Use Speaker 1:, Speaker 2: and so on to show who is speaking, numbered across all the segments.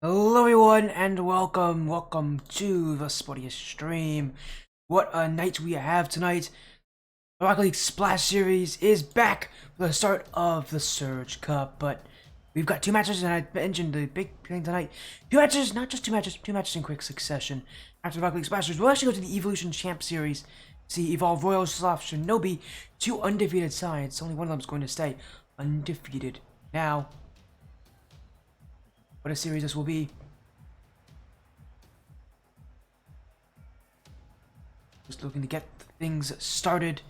Speaker 1: Hello everyone and welcome to the Spottiest stream. What a night we have tonight. The Rocket League Splash Series is back for the start of the Surge Cup, but we've got two matches and I mentioned the big thing tonight. Two matches, not just two matches in quick succession. After the Rocket League Splash Series, we'll actually go to the Evolution Champ Series, see Evolve Royal, Sloth, Shinobi, two undefeated sides. Only one of them is going to stay undefeated. Now, what a series this will be. Just looking to get things started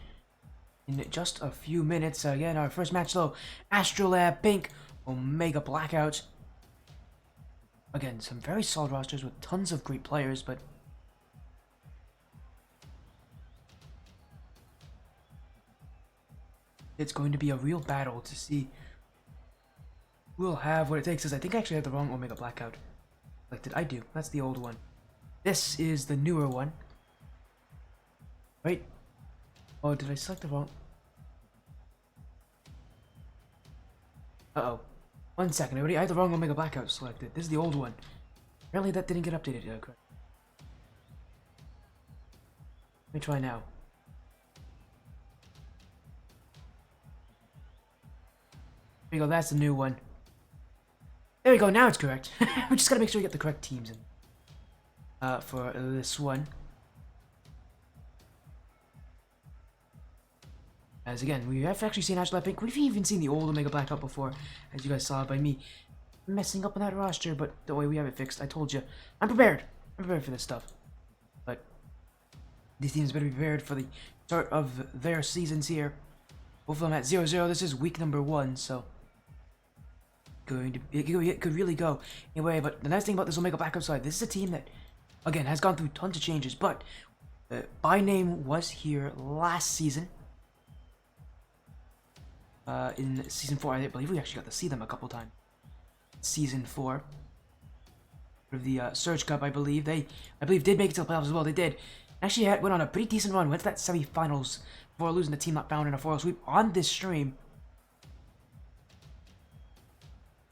Speaker 1: in just a few minutes. Again, our first match though, AstroLab, Pink, Omega Blackout. Again, some very solid rosters with tons of great players, but it's going to be a real battle to see who will have what it takes. I think I actually had the wrong Omega Blackout. Like, did I do? That's the old one. This is the newer one. Right? Oh, did I select the wrong? Uh-oh. 1 second, everybody. I had the wrong Omega Blackout selected. This is the old one. Apparently that didn't get updated. Correct. Let me try now. There we go, that's the new one. There we go, now it's correct. We just gotta make sure we get the correct teams in. For this one. As again, we have actually seen AstroLab Pink. We've even seen the old Omega Blackout before, as you guys saw by me messing up on that roster, but don't worry, we have it fixed. I told you. I'm prepared. I'm prepared for this stuff. But these teams better be prepared for the start of their seasons here. Both of them at 0-0. This is week number 1, so it could really go anyway. But the nice thing about this Omega Blackout side, this is a team that, again, has gone through tons of changes, but by name was here last season. In season 4, I believe we actually got to see them a couple times. Season 4 of the Surge Cup, I believe did make it to the playoffs as well. They did. Actually, went on a pretty decent run. Went to that semifinals before losing the team not found in a 4-0 sweep on this stream.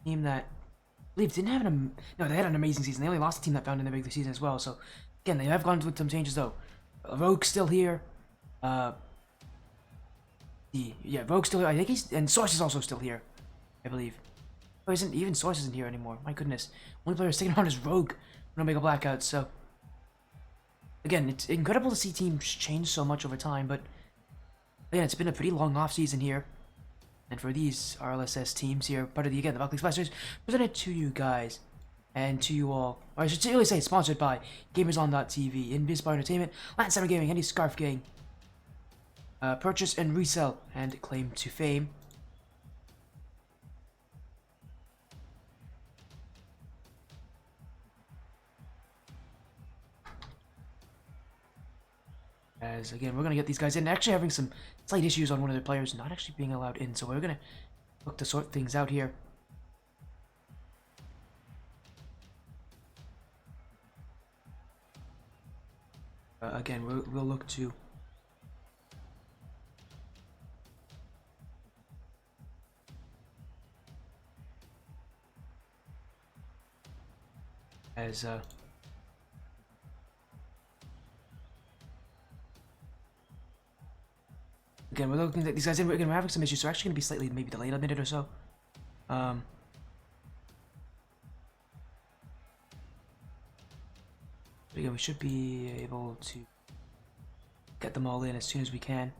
Speaker 1: Team that I believe didn't have no, they had an amazing season. They only lost the team that found in the regular season as well. So again, they have gone through some changes though. Rogue's still here. Rogue's still here. I think and Source is also still here, I believe. Oh, isn't even Source isn't here anymore. My goodness. Only player sticking around is Rogue on Omega Blackout, so again, it's incredible to see teams change so much over time, but again, it's been a pretty long off season here. And for these RLSS teams here, part of the Rocket League Splash Series, presented to you guys and to you all, or I should really say sponsored by GamersOn.tv, Invisbar Entertainment, Latin Summer Gaming, Andy Scarf Gang. Purchase and resell and claim to fame. As again, we're gonna get these guys in. Actually, having some slight issues on one of their players not actually being allowed in, so we're gonna look to sort things out here. Again, we'll look to as again, we're looking at these guys in. We're having some issues, so we're actually gonna be slightly maybe delayed a minute or so. But again, we should be able to get them all in as soon as we can.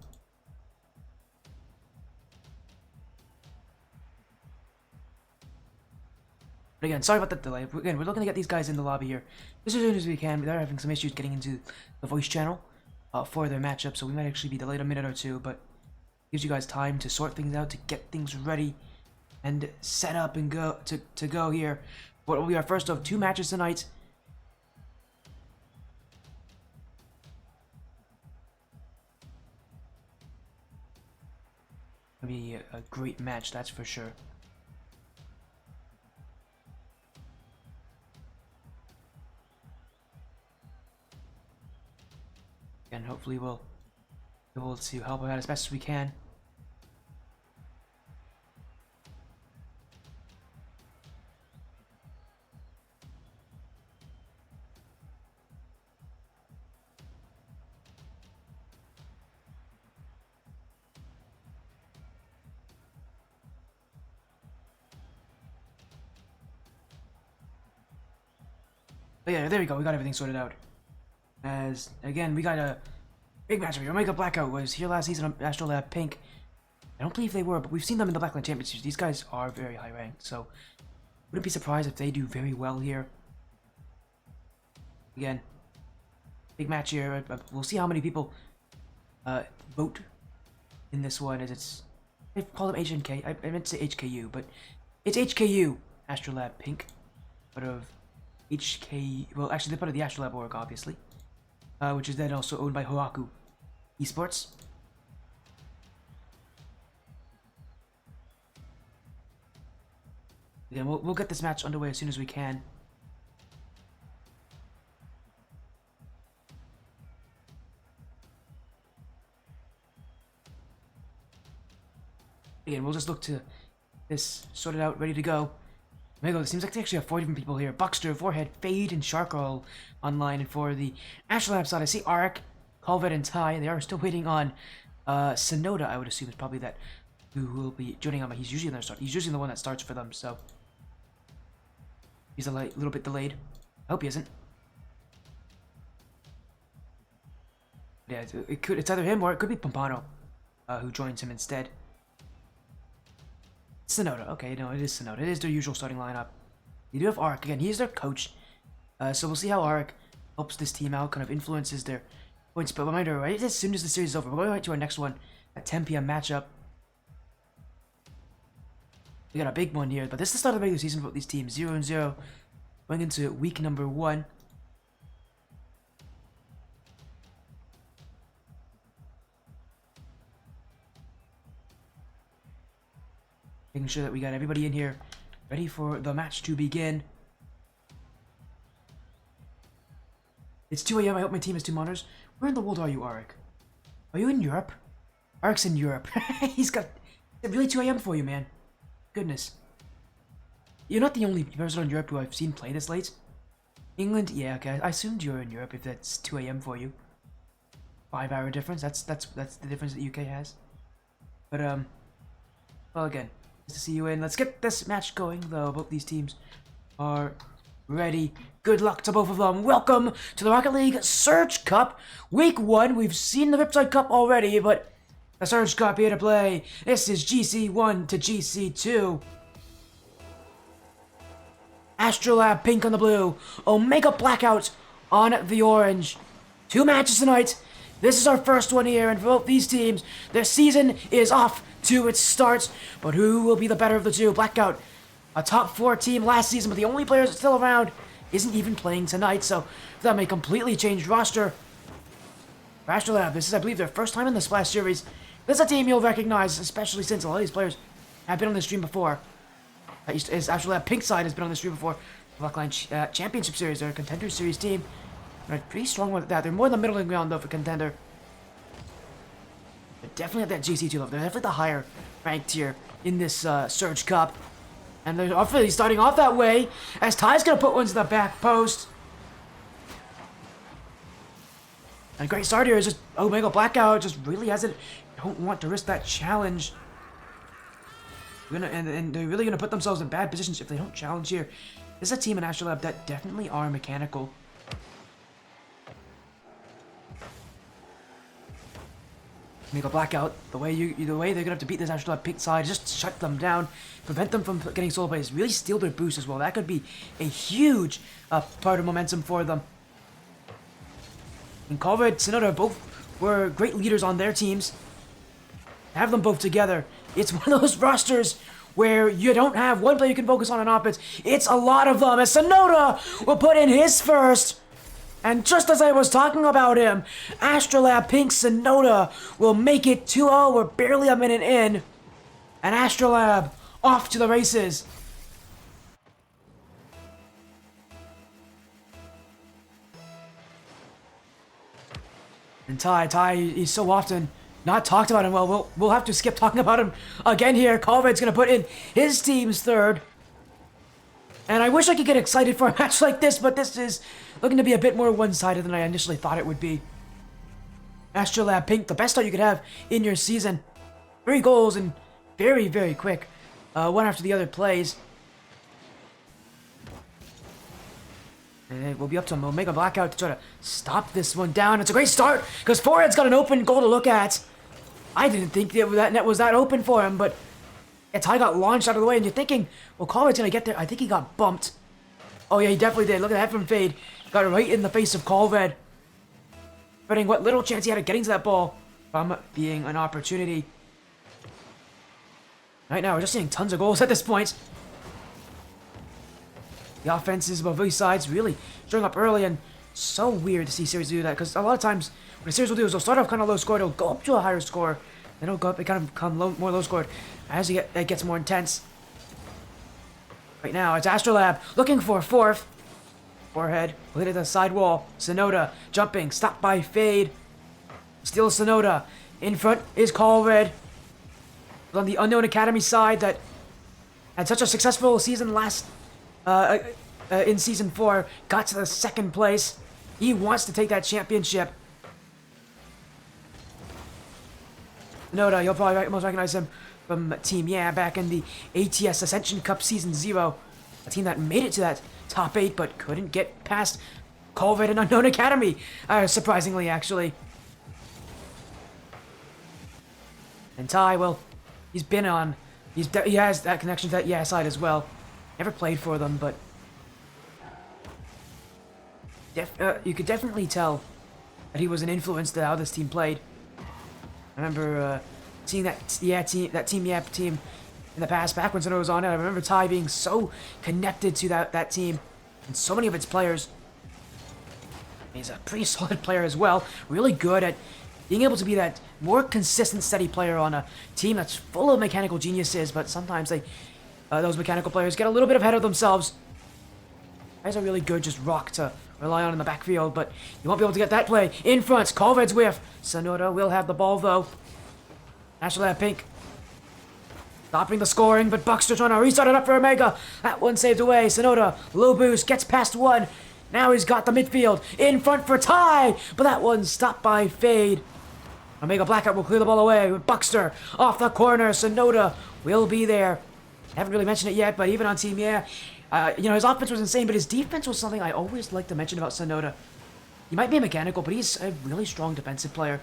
Speaker 1: But again, sorry about the delay. Again, we're looking to get these guys in the lobby here as soon as we can. They're having some issues getting into the voice channel for their matchup, so we might actually be delayed a minute or two, but gives you guys time to sort things out, to get things ready, and set up and go to go here. What will be our first of 2 matches tonight. It'll be a great match, that's for sure. And hopefully we'll be able to help out as best as we can. But yeah, there we go. We got everything sorted out. As, again, we got a big match here. Omega Blackout was here last season on AstroLab Pink. I don't believe they were, but we've seen them in the Blackline Championships. These guys are very high ranked, so wouldn't be surprised if they do very well here. Again, big match here. We'll see how many people vote in this one, as it's... They call them HNK. I meant to say HKU, but it's HKU AstroLab Pink. Part of HK... Well, actually, they're part of the AstroLab org, obviously. Which is then also owned by Hoaku Esports. Again, we'll get this match underway as soon as we can. Again, we'll just look to this sorted out, ready to go. There it seems like they actually have 4 different people here. Buckster, Forehead, Fade, and Shark are all online. And for the AstroLab side, I see Arik, Calvet, and Ty. They are still waiting on Sonoda, I would assume, is probably that who will be joining them. He's usually in their start. He's usually the one that starts for them, so he's a little bit delayed. I hope he isn't. Yeah, it's either him or it could be Pompano, who joins him instead. Sonoda. Okay, no, it is Sonoda. It is their usual starting lineup. You do have Arik. Again, he's their coach. So we'll see how Arik helps this team out, kind of influences their points. But reminder, right as soon as the series is over, we're going right to our next one at 10 p.m. matchup. We got a big one here, but this is the start of the regular season for these teams. 0-0, going into week number 1. Making sure that we got everybody in here ready for the match to begin. It's 2 a.m. I hope my team has 2 monitors. Where in the world are you, Arik? Are you in Europe? Arik's in Europe. He's got... It's really 2 a.m. for you, man. Goodness. You're not the only person in Europe who I've seen play this late. England? Yeah, okay. I assumed you were in Europe if that's 2 a.m. for you. 5-hour difference. That's the difference that UK has. But, well, again... Nice to see you in. Let's get this match going, though. Both these teams are ready. Good luck to both of them. Welcome to the Rocket League Surge Cup. Week 1. We've seen the Riptide Cup already, but the Surge Cup here to play. This is GC1 to GC2. AstroLab Pink on the blue. Omega Blackout on the orange. 2 matches tonight. This is our first one here, and for both these teams, their season is off to its start. But who will be the better of the two? Blackout, a top 4 team last season, but the only player that's still around isn't even playing tonight, so that may completely change roster. For AstroLab, this is, I believe, their first time in the Splash Series. This is a team you'll recognize, especially since a lot of these players have been on the stream before. AstroLab Pink side has been on the stream before. Blackline Championship Series, they're a Contender Series team. They're pretty strong with that. They're more in the middle of the ground, though, for Contender. They're definitely at that GC2 level. They're definitely the higher ranked tier in this Surge Cup. And they're obviously starting off that way, as Ty's going to put one to the back post. And great start here is just Omega Blackout just really don't want to risk that challenge. And they're really going to put themselves in bad positions if they don't challenge here. This is a team in AstroLab that definitely are mechanical. Omega Blackout, the way they're gonna have to beat this AstroLab Pink side, just shut them down, prevent them from getting solo plays, really steal their boost as well. That could be a huge part of momentum for them. And Calvet and Sonoda both were great leaders on their teams. Have them both together. It's one of those rosters where you don't have one player you can focus on offense. It's a lot of them, as Sonoda will put in his first. And just as I was talking about him, AstroLab Pink Sonoda will make it 2-0. We're barely a minute in. And AstroLab off to the races. And Ty, he's so often not talked about him. Well, we'll have to skip talking about him again here. Calvet's going to put in his team's third. And I wish I could get excited for a match like this, but this is looking to be a bit more one-sided than I initially thought it would be. AstroLab Pink, the best start you could have in your season. 3 goals and very, very quick. One after the other plays. And it will be up to Omega Blackout to try to stop this one down. It's a great start, because Forehead's got an open goal to look at. I didn't think that net was that open for him, but Ty got launched out of the way, and you're thinking, well, Colred's going to get there. I think he got bumped. Oh, yeah, he definitely did. Look at that from Fade. Got it right in the face of Colred. Putting what little chance he had of getting to that ball from being an opportunity. Right now, we're just seeing tons of goals at this point. The offenses of both sides really showing up early, and so weird to see series do that, because a lot of times what a series will do is they'll start off kind of low scored, it'll go up to a higher score, then it'll go up, it kind of become more low scored as it gets more intense. Right now, it's AstroLab looking for a fourth. Forehead will hit it to the side wall. Sonoda jumping, stopped by Fade. Still Sonoda. In front is Colred. On the Unknown Academy side that had such a successful season last in Season 4, got to the second place. He wants to take that championship. Sonoda, you'll probably most recognize him from Team Yeah back in the ATS Ascension Cup Season 0. A team that made it to that top 8 but couldn't get past Colred and Unknown Academy, surprisingly, actually. And Ty, well, he's been on, he has that connection to that Yeah side as well. Never played for them, but you could definitely tell that he was an influence to how this team played. I remember seeing that Team Yeah team in the past, back when Sonoda was on it. I remember Ty being so connected to that team and so many of its players. He's a pretty solid player as well, really good at being able to be that more consistent, steady player on a team that's full of mechanical geniuses, but sometimes those mechanical players get a little bit ahead of themselves. That's a really good just rock to rely on in the backfield, but you won't be able to get that play. In front, Colred's whiff. Sonoda will have the ball, though. AstroLab Pink stopping the scoring, but Buckster trying to restart it up for Omega. That one saved away. Sonoda, low boost, gets past one. Now he's got the midfield. In front for Ty, but that one stopped by Fade. Omega Blackout will clear the ball away with Buckster off the corner. Sonoda will be there. I haven't really mentioned it yet, but even on Team Yeah, his offense was insane, but his defense was something I always like to mention about Sonoda. He might be mechanical, but he's a really strong defensive player.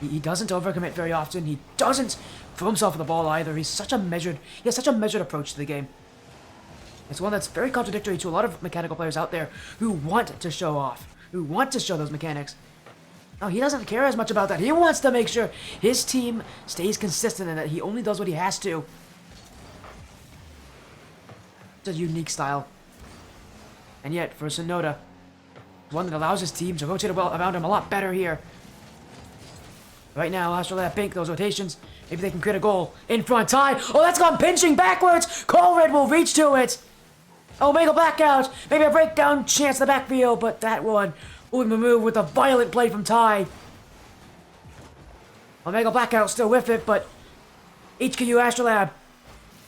Speaker 1: He doesn't overcommit very often. He doesn't throw himself at the ball either. He has such a measured approach to the game. It's one that's very contradictory to a lot of mechanical players out there who want to show off, who want to show those mechanics. No, he doesn't care as much about that. He wants to make sure his team stays consistent and that he only does what he has to. It's a unique style. And yet, for Sonoda, one that allows his team to rotate around him a lot better here. Right now, AstroLab Pink, those rotations, maybe they can create a goal. In front, Ty. Oh, that's gone pinching backwards. Colred will reach to it. Omega Blackout. Maybe a breakdown chance in the backfield, but that one will be removed with a violent play from Ty. Omega Blackout still with it, but HKU AstroLab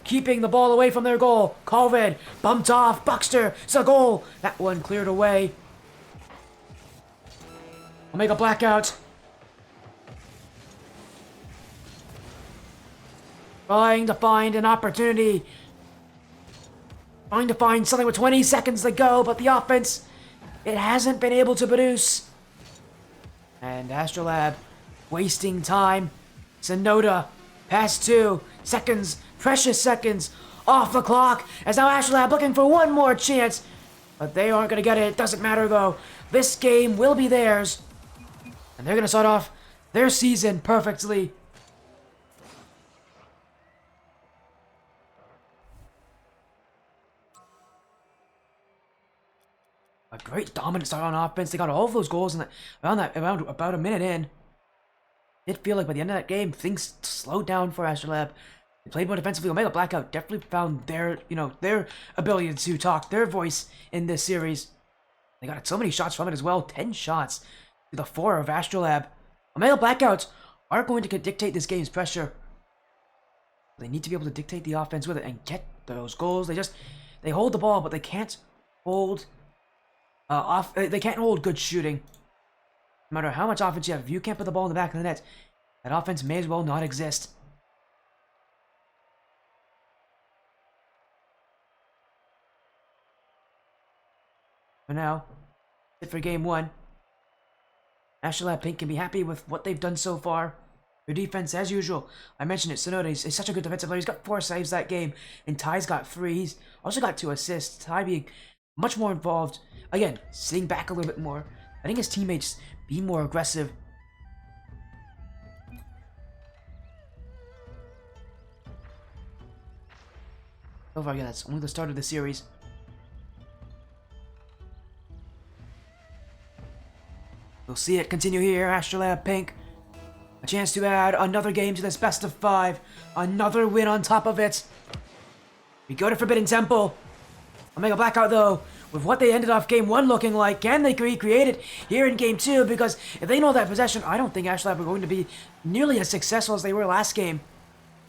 Speaker 1: keeping the ball away from their goal. Colred bumped off. Buckster. It's a goal. That one cleared away. Omega Blackout trying to find an opportunity. Trying to find something with 20 seconds to go, but the offense, it hasn't been able to produce. And AstroLab wasting time. Sonoda, past 2 seconds, precious seconds, off the clock. As now AstroLab looking for one more chance. But they aren't going to get it. It doesn't matter, though. This game will be theirs. And they're going to start off their season perfectly. A great dominant start on offense. They got all of those goals in around about a minute in. It feel like by the end of that game, things slowed down for AstroLab. They played more defensively. Omega Blackout definitely found their ability to talk, their voice in this series. They got so many shots from it as well. 10 shots to the 4 of AstroLab. Omega Blackouts are going to dictate this game's pressure. They need to be able to dictate the offense with it and get those goals. They hold the ball, but they can't hold they can't hold good shooting. No matter how much offense you have, if you can't put the ball in the back of the net, that offense may as well not exist. For now, that's it for game 1. AstroLab Pink can be happy with what they've done so far. Their defense, as usual, I mentioned it, Shinobi is such a good defensive player. He's got 4 saves that game, and Ty's got 3. He's also got 2 assists. Ty being much more involved. Again, sitting back a little bit more. I think his teammates be more aggressive. So far, yeah, that's only the start of the series. We'll see it continue here, AstroLab Pink. A chance to add another game to this best of 5. Another win on top of it. We go to Forbidden Temple. Omega Blackout, though, with what they ended off game 1 looking like, can they recreate it here in game 2? Because if they know that possession, I don't think AstroLab are going to be nearly as successful as they were last game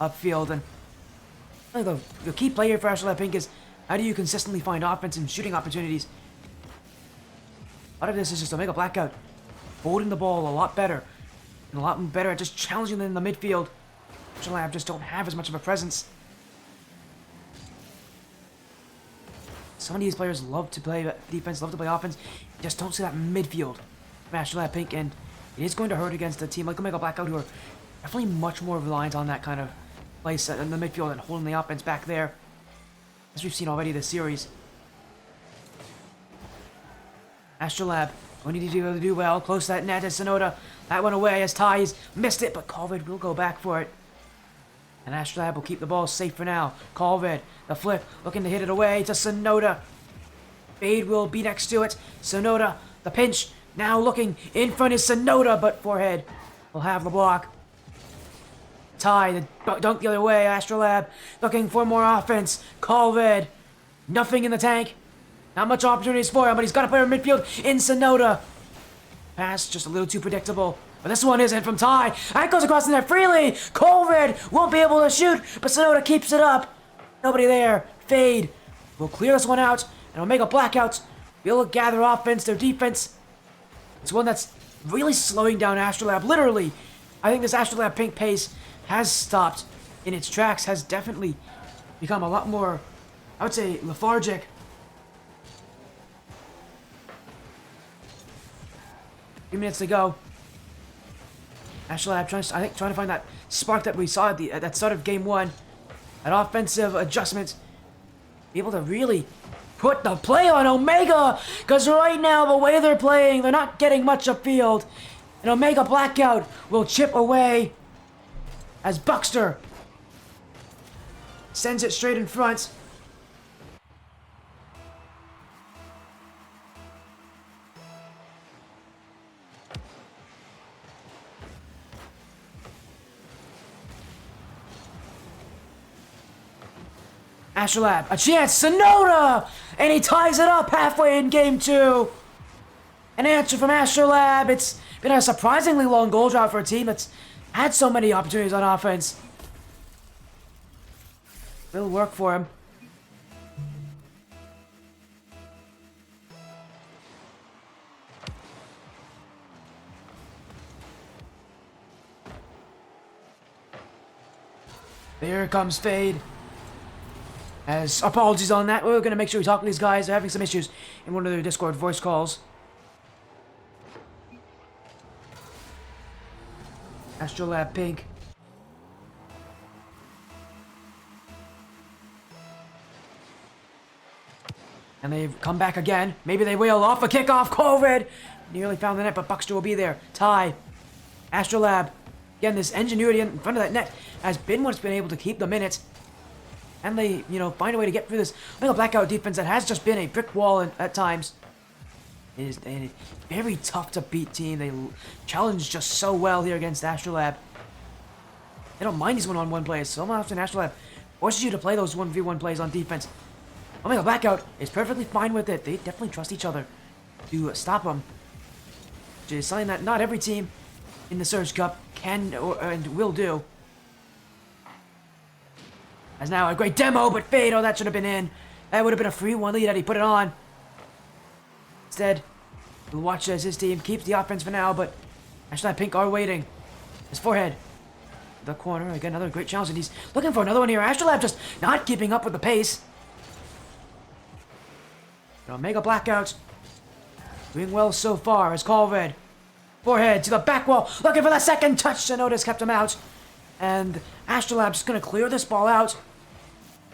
Speaker 1: upfield. And the key player for AstroLab Pink is how do you consistently find offense and shooting opportunities? A lot of this is just Omega Blackout holding the ball a lot better. And a lot better at just challenging them in the midfield. AstroLab just don't have as much of a presence. Some of these players love to play defense, love to play offense. You just don't see that midfield from AstroLab Pink, and it is going to hurt against a team like Omega Blackout, who are definitely much more reliant on that kind of place in the midfield and holding the offense back there, as we've seen already this series. AstroLab going to need to do well. Close to that net as Sonoda. That went away as Ty's missed it, but Colvid will go back for it. And AstroLab will keep the ball safe for now. Colvid, the flip, looking to hit it away to Sonoda. Fade will be next to it. Sonoda, the pinch, now looking in front is Sonoda, but forehead will have the block. Ty, the dunk the other way. AstroLab looking for more offense. Colvid, nothing in the tank. Not much opportunities for him, but he's got a player in midfield in Sonoda. Pass just a little too predictable. But this one isn't from Ty. That goes across the net freely. Colvid won't be able to shoot, but Sonoda keeps it up. Nobody there. Fade will clear this one out, and Omega Blackout will gather offense. Their defense is one that's really slowing down AstroLab. Literally, I think this AstroLab Pink pace has stopped in its tracks, has definitely become a lot more, I would say, lethargic. Few minutes to go. AstroLab trying to find that spark that we saw at that start of game 1. An offensive adjustment. Be able to really put the play on Omega. Because right now, the way they're playing, they're not getting much upfield. And Omega Blackout will chip away as Buckster sends it straight in front. AstroLab, a chance, Sonoda! And he ties it up halfway in game 2. An answer from AstroLab. It's been a surprisingly long goal drought for a team that's had so many opportunities on offense. Will work for him. There comes Fade. As apologies on that, we're going to make sure we talk to these guys. They're having some issues in one of their Discord voice calls. AstroLab Pink. And they've come back again. Maybe they will. Off a kickoff. Colvid nearly found the net, but Buckster will be there. Ty. AstroLab. Again, this ingenuity in front of that net has been what's been able to keep them in it. And they, find a way to get through this Omega Blackout defense that has just been a brick wall at times. It is a very tough to beat team. They challenge just so well here against AstroLab. They don't mind these one-on-one plays. So often AstroLab forces you to play those 1v1 plays on defense. Omega Blackout is perfectly fine with it. They definitely trust each other to stop them. Which is something that not every team in the Surge Cup can and will do. As now a great demo, but Fade, oh, that should have been in. That would have been a free 1 lead had he put it on. Instead, we'll watch as his team keeps the offense for now, but AstroLab Pink are waiting. His forehead. The corner, again, another great challenge, and he's looking for another one here. AstroLab just not keeping up with the pace. Omega Blackout Doing well so far as Colred. Forehead to the back wall, looking for the second touch. Shinobi's kept him out. And AstroLab just going to clear this ball out.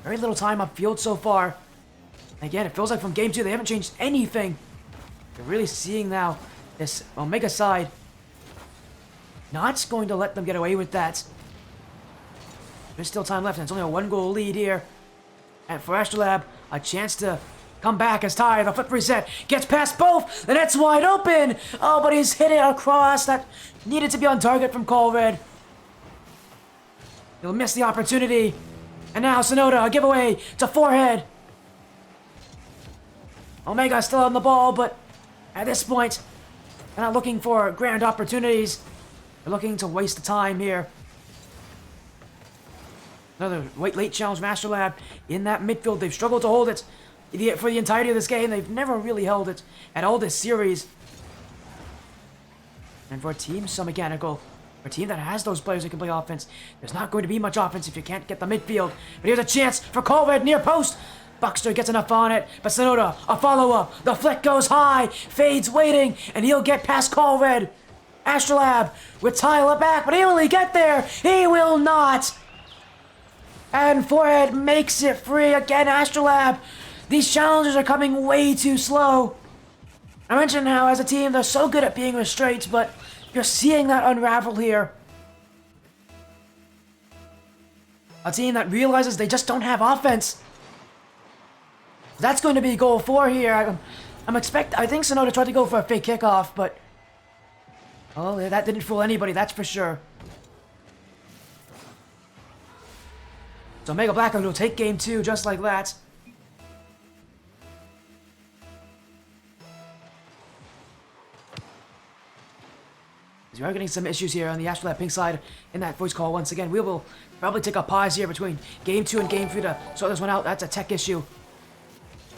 Speaker 1: Very little time upfield so far. Again, it feels like from game 2 they haven't changed anything. You're really seeing now this Omega side not going to let them get away with that. There's still time left, and it's only a 1-goal lead here. And for AstroLab, a chance to come back as Ty, the flip reset, gets past both. The net's wide open. Oh, but he's hit it across. That needed to be on target from Colred. He'll miss the opportunity. And now Sonoda, a giveaway to Forehead. Omega still on the ball, but at this point, they're not looking for grand opportunities. They're looking to waste the time here. Another late challenge from AstroLab in that midfield. They've struggled to hold it for the entirety of this game. They've never really held it at all this series. And for a team so mechanical, for a team that has those players who can play offense, there's not going to be much offense if you can't get the midfield. But here's a chance for Colred near post. Buckster gets enough on it, but Sonoda, a follow-up. The flick goes high, fades waiting, and he'll get past Colred. AstroLab with Tyler back, but will he get there? He will not. And Forehead makes it free again. AstroLab, these challenges are coming way too slow. I mentioned how as a team they're so good at being restrained, but you're seeing that unravel here. A team that realizes they just don't have offense. That's going to be goal 4 here. I think Sonoda tried to go for a fake kickoff, but oh, that didn't fool anybody, that's for sure. So Omega Blackout will take game 2 just like that. As we are getting some issues here on the AstroLab pink side in that voice call once again. We will probably take a pause here between game 2 and game 3 to sort this one out. That's a tech issue.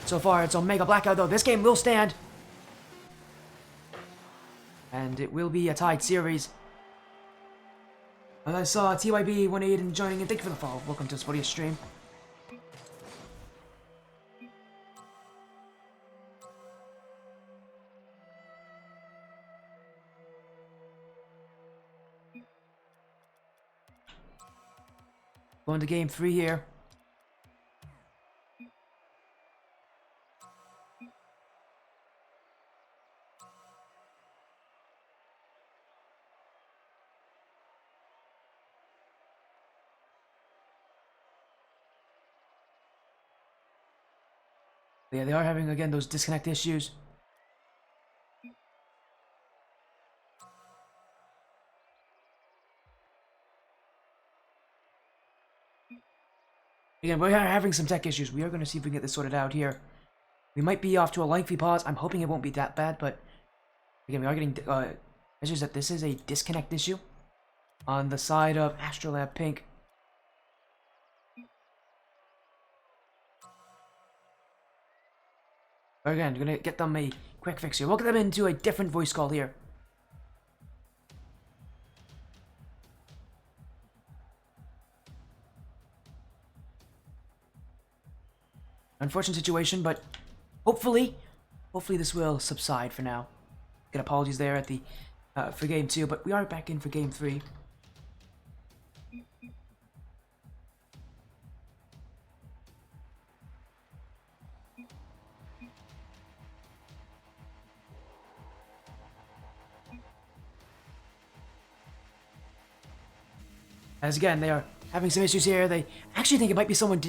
Speaker 1: So far, it's Omega Blackout, though. This game will stand. And it will be a tied series. I saw TYB18 joining in. Thank you for the follow. Welcome to Spodia's stream. Going to game 3 here. Yeah, they are having, again, those disconnect issues. Again, we are having some tech issues. We are going to see if we can get this sorted out here. We might be off to a lengthy pause. I'm hoping it won't be that bad, but again, we are getting issues that this is a disconnect issue on the side of AstroLab Pink. But again, we're going to get them a quick fix here. We'll get them into a different voice call here. Unfortunate situation, but hopefully this will subside for now. Get apologies there at the for game 2, but we are back in for game 3. As again, they are having some issues here. They actually think it might be someone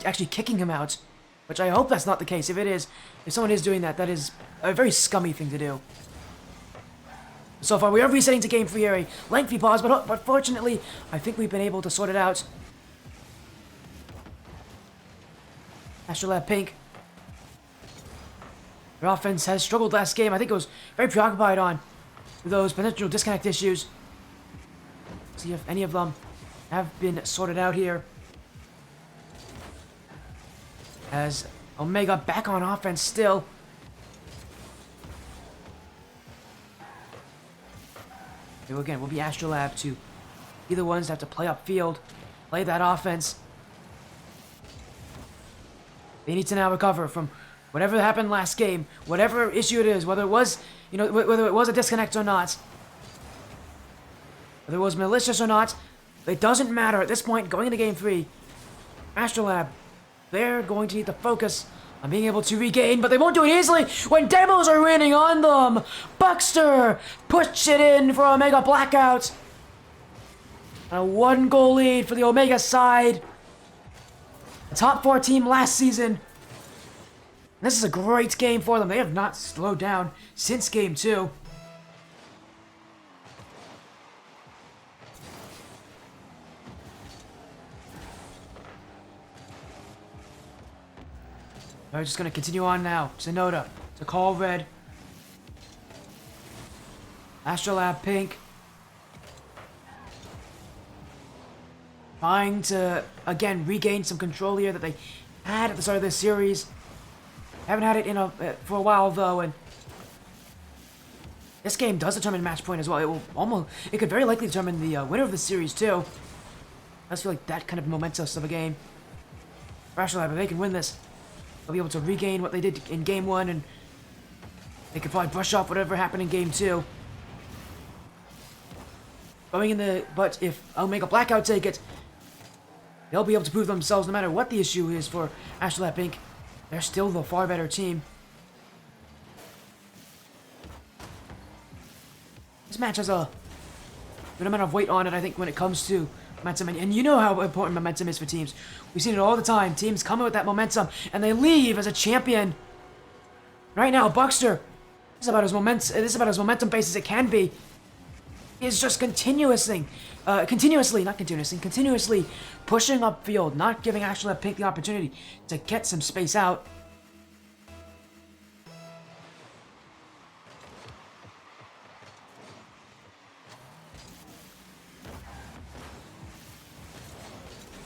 Speaker 1: actually kicking him out, which I hope that's not the case. If it is, if someone is doing that, that is a very scummy thing to do. So far, we are resetting to game 3 here, a lengthy pause, but fortunately, I think we've been able to sort it out. AstroLab Pink. Their offense has struggled last game. I think it was very preoccupied on those potential disconnect issues. See if any of them have been sorted out here. As Omega back on offense still. So again, will be AstroLab to be the ones that have to play upfield, play that offense. They need to now recover from Whatever happened last game, whatever issue it is, whether it was, whether it was a disconnect or not, whether it was malicious or not, it doesn't matter at this point. Going into Game 3, AstroLab, they're going to need to focus on being able to regain, but they won't do it easily when demos are raining on them. Buckster push it in for Omega Blackout. A 1-goal lead for the Omega side. The top 4 team last season. This is a great game for them. They have not slowed down since Game 2. We're just going to continue on now. Sonoda to call red. AstroLab pink. Trying to, again, regain some control here that they had at the start of this series. Haven't had it for a while though, and this game does determine match point as well. It could very likely determine the winner of the series too. I just feel like that kind of momentous of a game. AstroLab, if they can win this, they'll be able to regain what they did in Game 1, and they could probably brush off whatever happened in Game 2. But if Omega Blackout take it, they'll be able to prove themselves no matter what the issue is for AstroLab Pink. They're still the far better team. This match has a good amount of weight on it, I think, when it comes to momentum. And you know how important momentum is for teams. We've seen it all the time. Teams come in with that momentum, and they leave as a champion. Right now, Buckster, this is about as momentum-based as it can be. Is just continuously pushing upfield, not giving AstroLab Pink the opportunity to get some space out.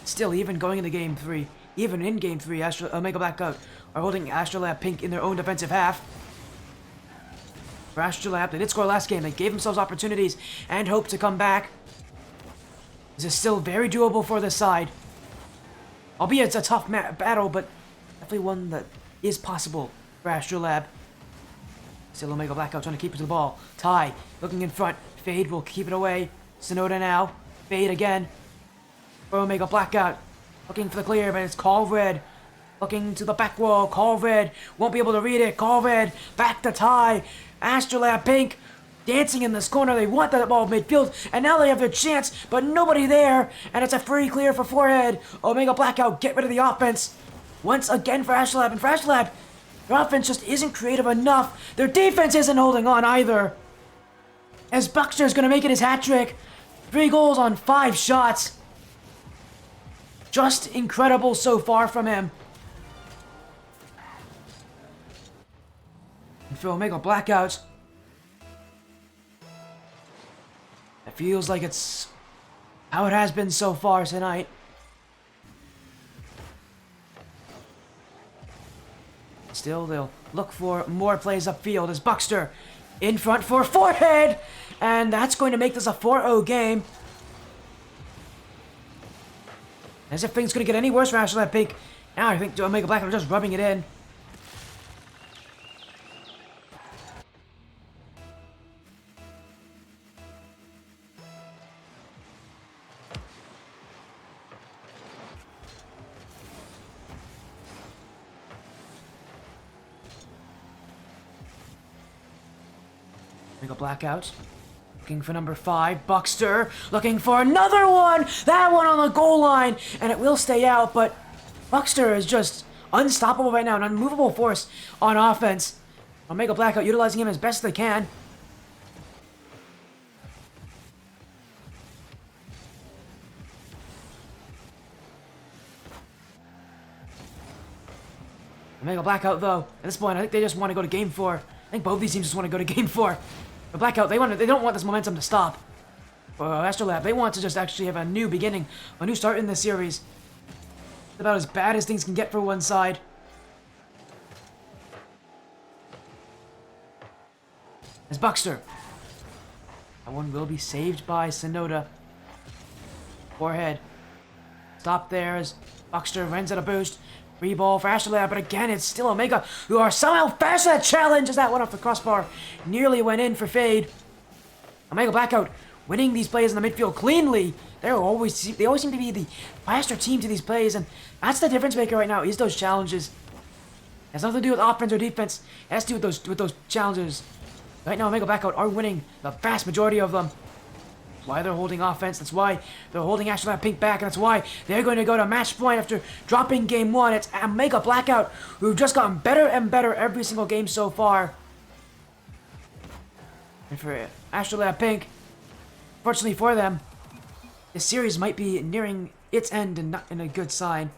Speaker 1: Still, even going into Game 3, even in Game 3, Omega Blackout are holding AstroLab Pink in their own defensive half. For AstroLab, they did score last game. They gave themselves opportunities and hope to come back. This is still very doable for this side. Albeit it's a tough battle, but definitely one that is possible for AstroLab. Still Omega Blackout trying to keep it to the ball. Ty looking in front. Fade will keep it away. Sonoda now. Fade again. For Omega Blackout. Looking for the clear, but it's Call Red. Looking to the back wall. Call Red. Won't be able to read it. Call Red. Back to Ty. AstroLab Pink dancing in this corner. They want that ball midfield, and now they have their chance, but nobody there, and it's a free clear for Forehead. Omega Blackout get rid of the offense once again for AstroLab, and for AstroLab, their offense just isn't creative enough. Their defense isn't holding on either, as Buckster's going to make it his hat trick. 3 goals on 5 shots. Just incredible so far from him. And for Omega Blackout, it feels like it's how it has been so far tonight. Still, they'll look for more plays upfield as Buckster in front for Forehead, and that's going to make this a 4-0 game. As if things couldn't get any worse for AstroLab Pink. Now I think Omega Blackout are just rubbing it in. Omega Blackout. Looking for number 5, Buckster. Looking for another one! That one on the goal line! And it will stay out, but Buckster is just unstoppable right now. An unmovable force on offense. Omega Blackout utilizing him as best they can. Omega Blackout, though, at this point, I think they just want to go to Game 4. I think both these teams just want to go to Game 4. But Blackout, they don't want this momentum to stop. For AstroLab, they want to just actually have a new beginning, a new start in this series. It's about as bad as things can get for one side. As Buckster. That one will be saved by Sonoda. Forehead. Stop there as Buckster runs at a boost. Free ball for AstroLab, but again, it's still Omega, who are somehow faster at challenge as that one off the crossbar nearly went in for Fade. Omega Blackout winning these plays in the midfield cleanly. They always seem to be the faster team to these plays, and that's the difference maker right now, is those challenges. It has nothing to do with offense or defense. It has to do with those challenges. Right now, Omega Blackout are winning the vast majority of them. That's why they're holding offense. That's why they're holding AstroLab Pink back. And that's why they're going to go to match point after dropping game 1. It's Omega Blackout, who've just gotten better and better every single game so far. And for AstroLab Pink, fortunately for them, this series might be nearing its end and not in a good sign.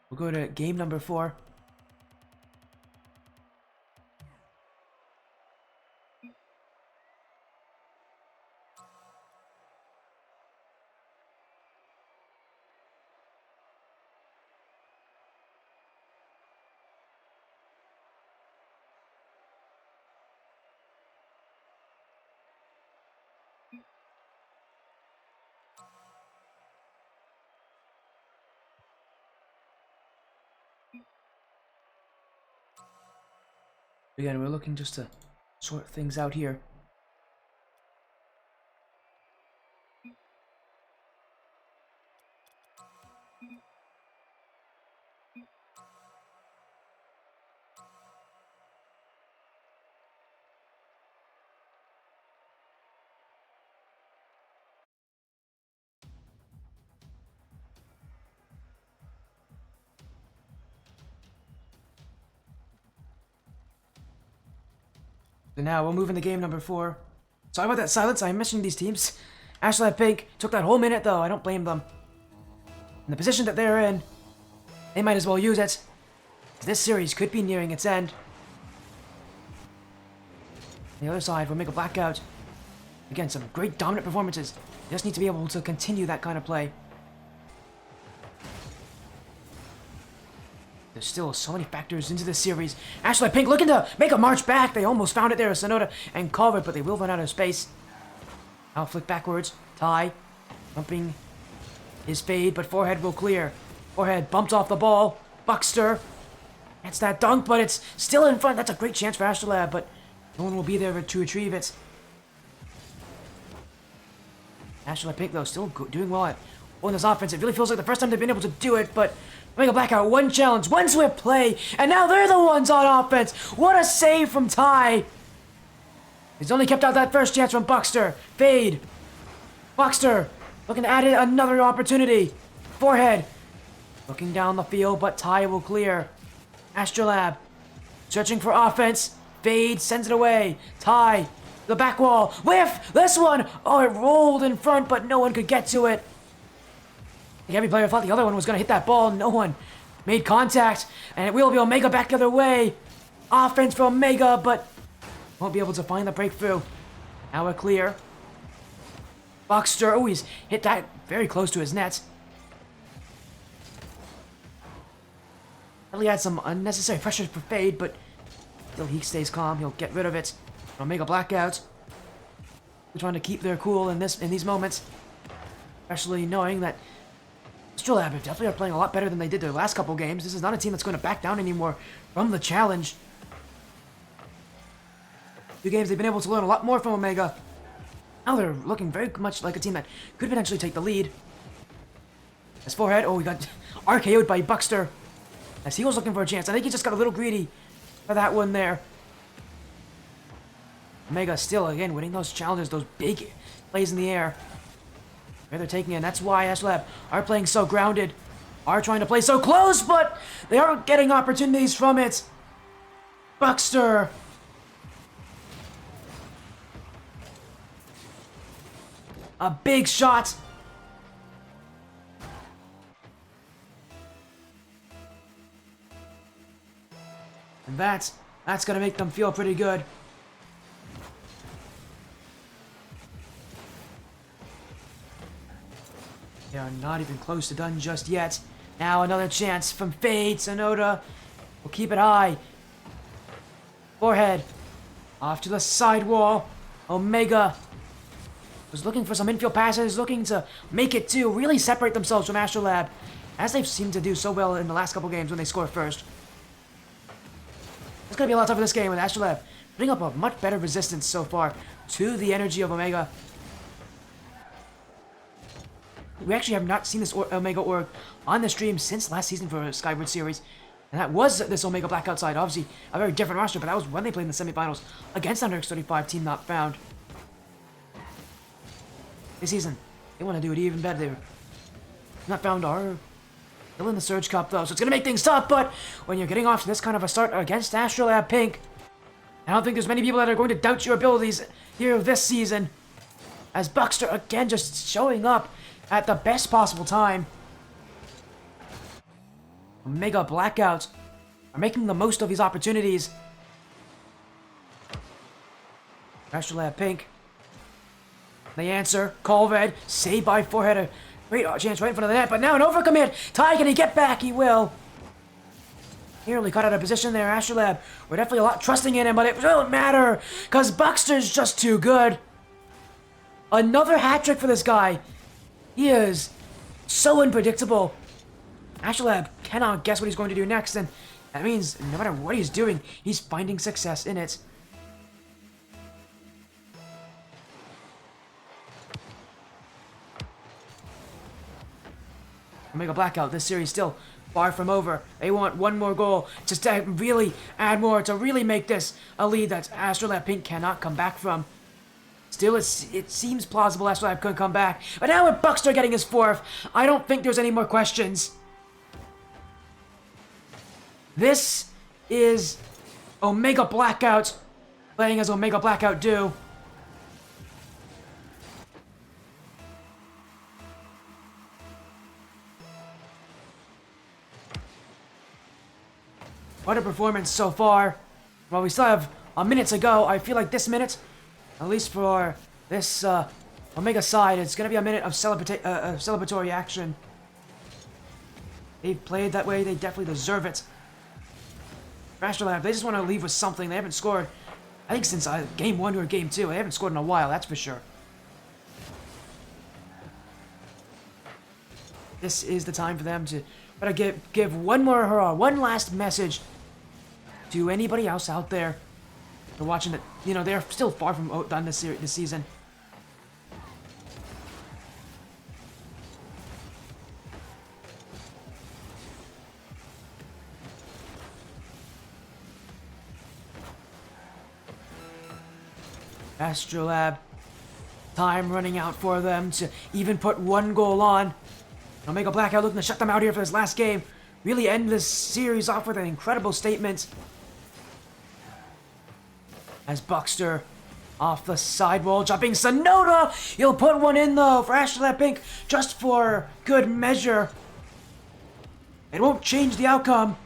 Speaker 1: We'll go to game number 4. Again, we're looking just to sort things out here. So now we'll move into game number 4. Sorry about that silence, I mentioned these teams. AstroLab Pink took that whole minute though, I don't blame them. In the position that they're in, they might as well use it. This series could be nearing its end. On the other side, we'll make a Blackout. Again, some great dominant performances. They just need to be able to continue that kind of play. There's still so many factors into this series. AstroLab Pink looking to make a march back. They almost found it there with Sonoda and Culver, but they will run out of space. Now flick backwards. Ty bumping his Fade, but forehead will clear. Forehead bumped off the ball. Buckster gets that dunk, but it's still in front. That's a great chance for AstroLab, but no one will be there to retrieve it. AstroLab Pink, though, still doing well at on this offense. It really feels like the first time they've been able to do it, but Omega Blackout, one challenge, one swift play, and now they're the ones on offense. What a save from Ty. He's only kept out that first chance from Buckster. Fade. Buckster looking to add in another opportunity. Forehead looking down the field, but Ty will clear. AstroLab searching for offense. Fade sends it away. Ty, the back wall. Whiff! This one! Oh, it rolled in front, but no one could get to it. The heavy player thought the other one was going to hit that ball. No one made contact, and it will be Omega back the other way. Offense for Omega, but won't be able to find the breakthrough. Now we're clear. Buckster, oh, he's hit that very close to his net. Really had some unnecessary pressure for Fade, but still he stays calm. He'll get rid of it. Omega Blackout. They're trying to keep their cool in these moments, especially knowing that AstroLab definitely are playing a lot better than they did their last couple games. This is not a team that's going to back down anymore from the challenge. 2 games, they've been able to learn a lot more from Omega. Now they're looking very much like a team that could potentially take the lead. As Forehead, oh, he got RKO'd by Buckster. As he was looking for a chance. I think he just got a little greedy for that one there. Omega still, again, winning those challenges, those big plays in the air. Where they're taking it, and that's why AstroLab are playing so grounded, are trying to play so close, but they aren't getting opportunities from it. Buckster. A big shot. And that's going to make them feel pretty good. They are not even close to done just yet. Now another chance from Fade. Sonoda will keep it high. Forehead Off to the side wall. Omega was looking for some infield passes, looking to make it to really separate themselves from AstroLab, as they've seemed to do so well in the last couple games when they score first. It's going to be a lot tougher this game with AstroLab putting up a much better resistance so far to the energy of Omega. We actually have not seen this Omega Org on the stream since last season for a Skyward series. And that was this Omega Blackout side. Obviously, a very different roster, but that was when they played in the semifinals against Under X35 Team Not Found. This season, they want to do it even better. They're Not Found are still in the Surge Cup, though, so it's going to make things tough, but when you're getting off to this kind of a start against AstroLab Pink, I don't think there's many people that are going to doubt your abilities here this season. As Buckster, again, just showing up at the best possible time. Omega Blackouts are making the most of these opportunities. AstroLab Pink. They answer. Call red. Saved by Forehead. A great chance right in front of the net. But now an overcommit. Ty, can he get back? He will. Nearly cut out of position there. AstroLab were definitely a lot trusting in him, but it won't matter because Buckster's just too good. Another hat trick for this guy. He is so unpredictable. AstroLab cannot guess what he's going to do next, and that means no matter what he's doing, he's finding success in it. Omega Blackout, this series still far from over. They want one more goal just to really add more, to really make this a lead that AstroLab Pink cannot come back from. Still, it seems plausible AstroLab could come back. But now with Buckster getting his fourth, I don't think there's any more questions. This is Omega Blackout playing as Omega Blackout do. What a performance so far. While we still have a minute to go, I feel like this minute, at least for this Omega side, it's going to be a minute of celebratory action. They've played that way, they definitely deserve it. For AstroLab, they just want to leave with something. They haven't scored, I think, since Game 1 or Game 2. They haven't scored in a while, that's for sure. This is the time for them to try to give one more hurrah, one last message to anybody else out there. They're watching it. You know, they're still far from done this season. AstroLab, time running out for them to even put one goal on. Omega Blackout looking to shut them out here for this last game. Really end this series off with an incredible statement. As Buckster off the sidewall, jumping Sonoda. He'll put one in though for AstroLab Pink, just for good measure. It won't change the outcome.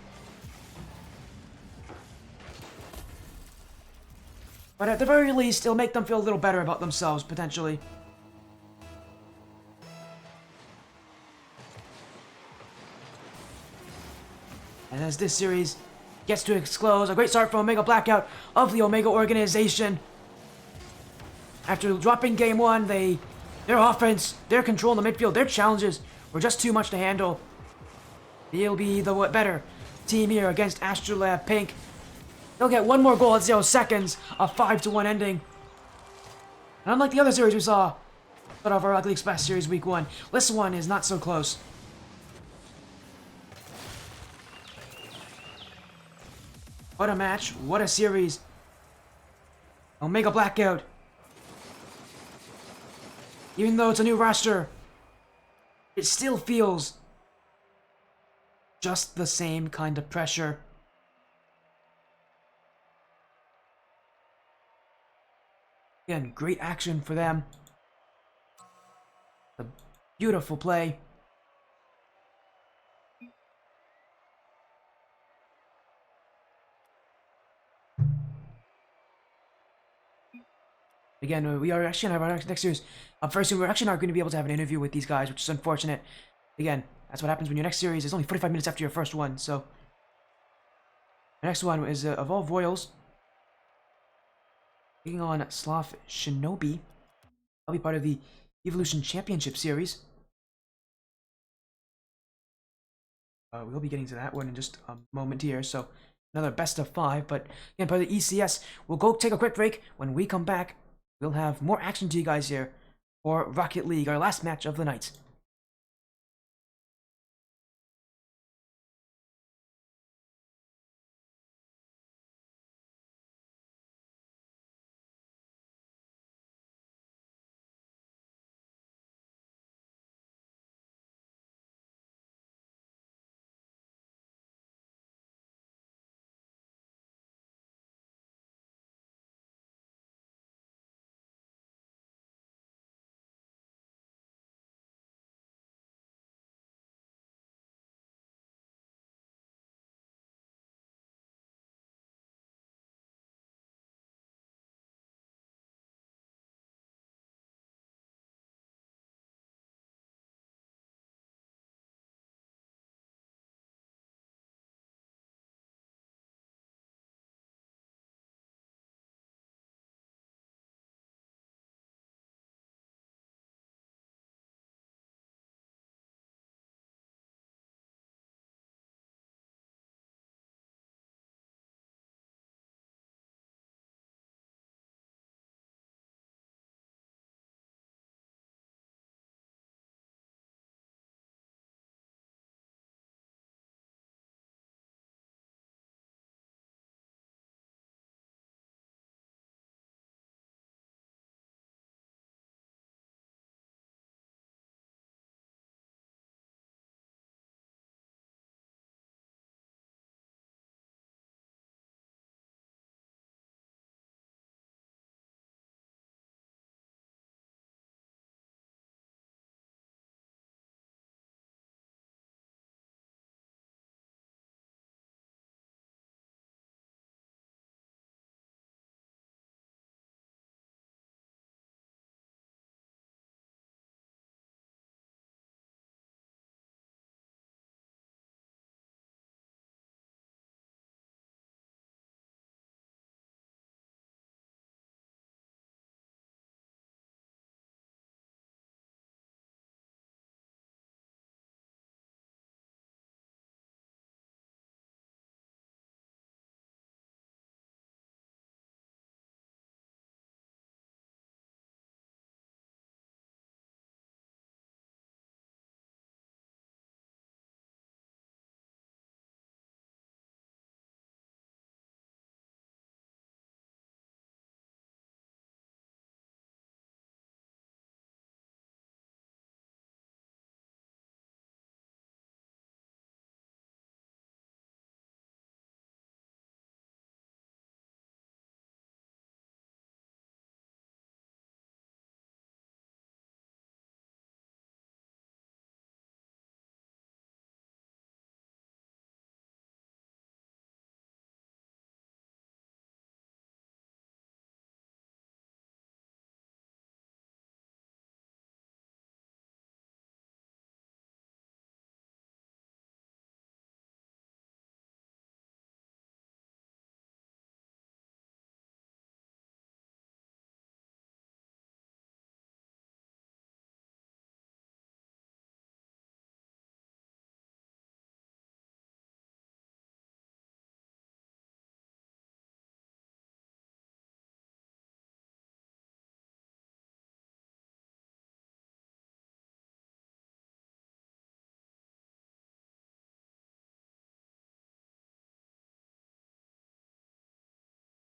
Speaker 1: But at the very least, it'll make them feel a little better about themselves, potentially. And as this series gets to its close, a great start for Omega Blackout of the Omega organization. After dropping Game 1, their offense, their control in the midfield, their challenges were just too much to handle. They'll be the better team here against AstroLab Pink. They'll get one more goal at 0 seconds, a 5-1 ending. And unlike the other series we saw, but of our Ugly Express Series Week 1, this one is not so close. What a match, what a series. Omega Blackout. Even though it's a new roster, it still feels just the same kind of pressure. Again, great action for them. A beautiful play. Again, we are actually going to have our next series. First, we're actually not going to be able to have an interview with these guys, which is unfortunate. Again, that's what happens when your next series is only 45 minutes after your first one, so... The next one is Evolve Royals. taking on Sloth Shinobi. I'll be part of the Evolution Championship Series. We'll be getting to that one in just a moment here. So another best of 5, but again, part of the ECS. We'll go take a quick break. When we come back, we'll have more action to you guys here for Rocket League, our last match of the night.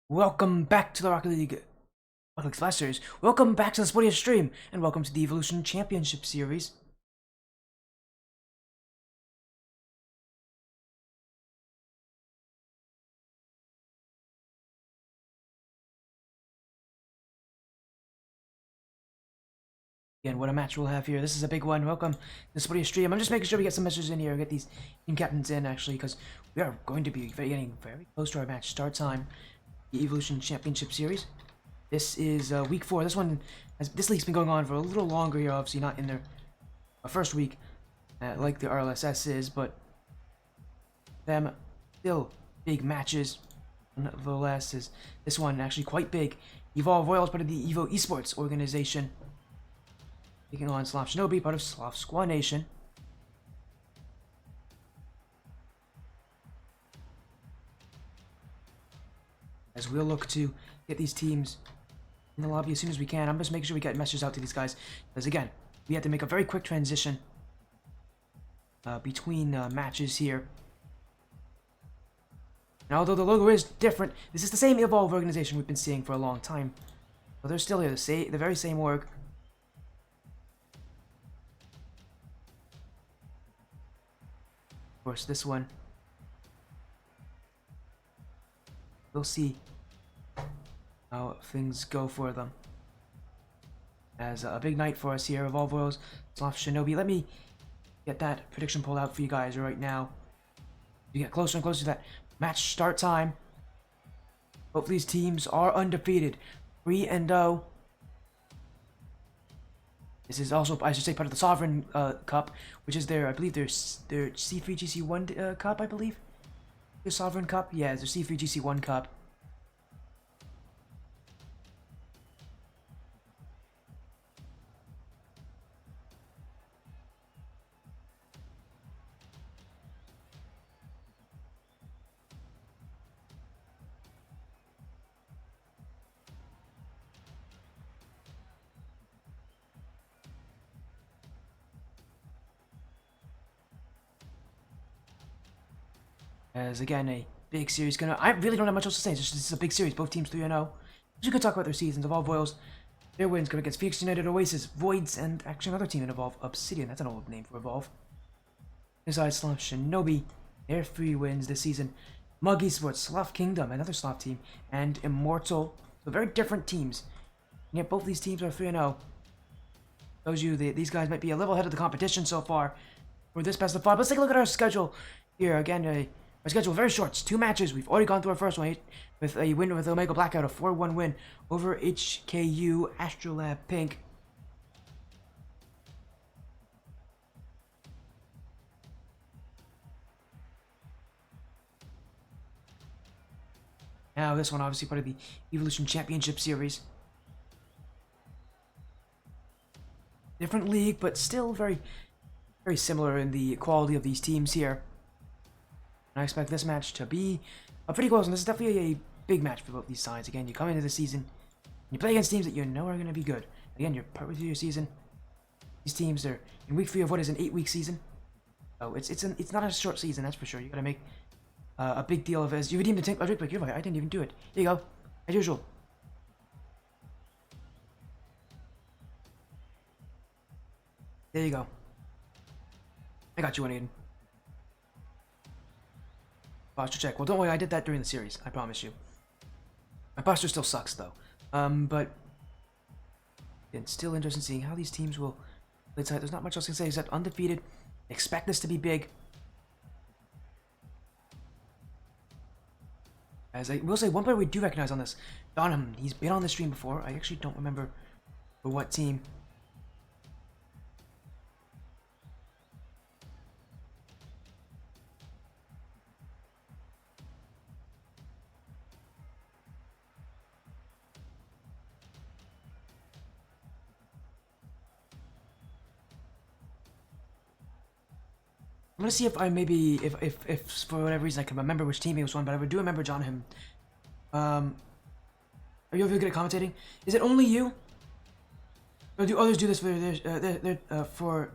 Speaker 1: Welcome back to the Rocket League Flash Series. Welcome back to the Sportiest stream, and welcome to the Evolution Championship Series. Again, what a match we'll have here. This is a big one. Welcome to the Sportiest stream. I'm just making sure we get some messages in here, get these team captains in, actually, because we are going to be getting very close to our match start time. The Evolution Championship Series. This is week 4. This league's been going on for a little longer here, obviously not in their first week, like the RLSS is, but them still big matches. Nonetheless, is this one actually quite big Evolve Royals, part of the Evo Esports organization. Taking on Sloth Shinobi, part of Sloth Squaw Nation. As we'll look to get these teams in the lobby as soon as we can. I'm just making sure we get messages out to these guys. Because again, we have to make a very quick transition between matches here. Now, although the logo is different, this is the same Evolve organization we've been seeing for a long time. But they're still here, the very same org. Of course, this one. We'll see how things go for them. As a big night for us here, Evolve Royals, Sloth Shinobi. Let me get that prediction pulled out for you guys right now. You get closer and closer to that match start time. Both these teams are undefeated, 3-0. This is also, I should say, part of the Sovereign Cup, which is their, I believe, their C3GC1 Cup, I believe. The Sovereign Cup, yeah, it's their C3GC1 Cup. As again, a big series I really don't have much else to say. This is a big series. Both teams 3-0. We could talk about their seasons. Evolve Royals, their wins come against Phoenix United, Oasis, Voids, and actually another team in Evolve, Obsidian. That's an old name for Evolve. Besides Sloth Shinobi, their 3 wins this season. Mug Esports, Sloth Kingdom, another Sloth team, and Immortal. So very different teams. And yet both these teams are 3-0. Shows you that these guys might be a little ahead of the competition so far for this best of 5. Let's take a look at our schedule here. Again, our schedule very short. It's 2 matches. We've already gone through our first one with a win with Omega Blackout, a 4-1 win over HKU AstroLab Pink. Now this one obviously part of the Evolution Championship Series. Different league, but still very, very similar in the quality of these teams here. And I expect this match to be pretty close, and this is definitely a big match for both these sides. Again, you come into the season, you play against teams that you know are going to be good. Again, you're partway through your season. These teams are in week 3 of what is an 8-week season. Oh, it's not a short season, that's for sure. You got to make a big deal of it. As you redeemed the tank logic, but you're right, I didn't even do it. Here you go, as usual. There you go. I got you one, Aiden. Posture check. Well, don't worry, I did that during the series. I promise you. My posture still sucks, though. But it's still interesting seeing how these teams will play tonight. There's not much else I can say except undefeated. Expect this to be big. As I will say, one player we do recognize on this, Donham. He's been on the stream before. I actually don't remember for what team. I'm gonna see if I maybe, if for whatever reason I can remember which team he was on, but I do remember John him. Are you really good at commentating? Is it only you? Or do others do this for for?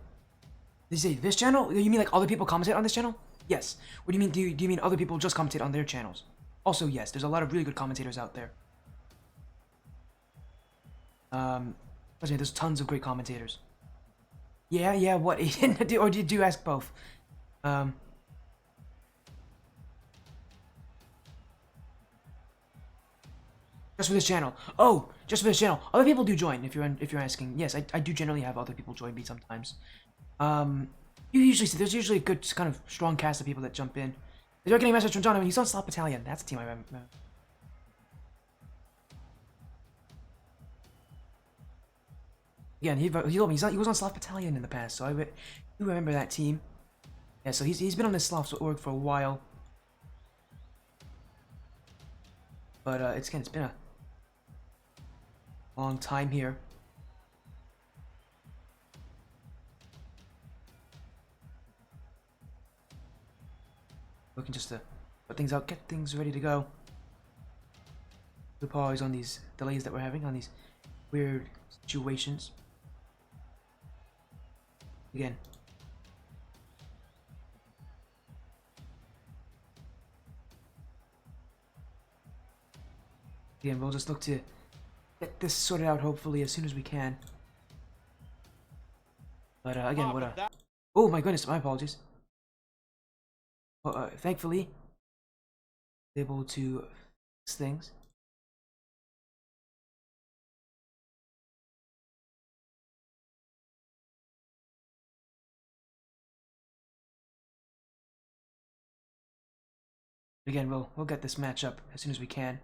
Speaker 1: Did you say this channel? You mean like other people commentate on this channel? Yes. What do you mean? Do you mean other people just commentate on their channels? Also, yes. There's a lot of really good commentators out there. There's tons of great commentators. Yeah. What? Or did you ask both? Just for this channel. Oh, just for this channel. Other people do join if you're asking. Yes, I do generally have other people join me sometimes. You usually see there's usually a good kind of strong cast of people that jump in. They're getting a message from John. I mean, he's on Sloth Battalion. That's the team I remember. Again, he told me he was on Sloth Battalion in the past, so I do remember that team. Yeah, so he's been on this Sloth org for a while. But it's been a long time here. Looking just to put things out, get things ready to go. We pause on these delays that we're having, on these weird situations. Again. Again, we'll just look to get this sorted out hopefully as soon as we can. But again, what a... Oh my goodness, my apologies. Thankfully, able to fix things. Again, we'll get this match up as soon as we can.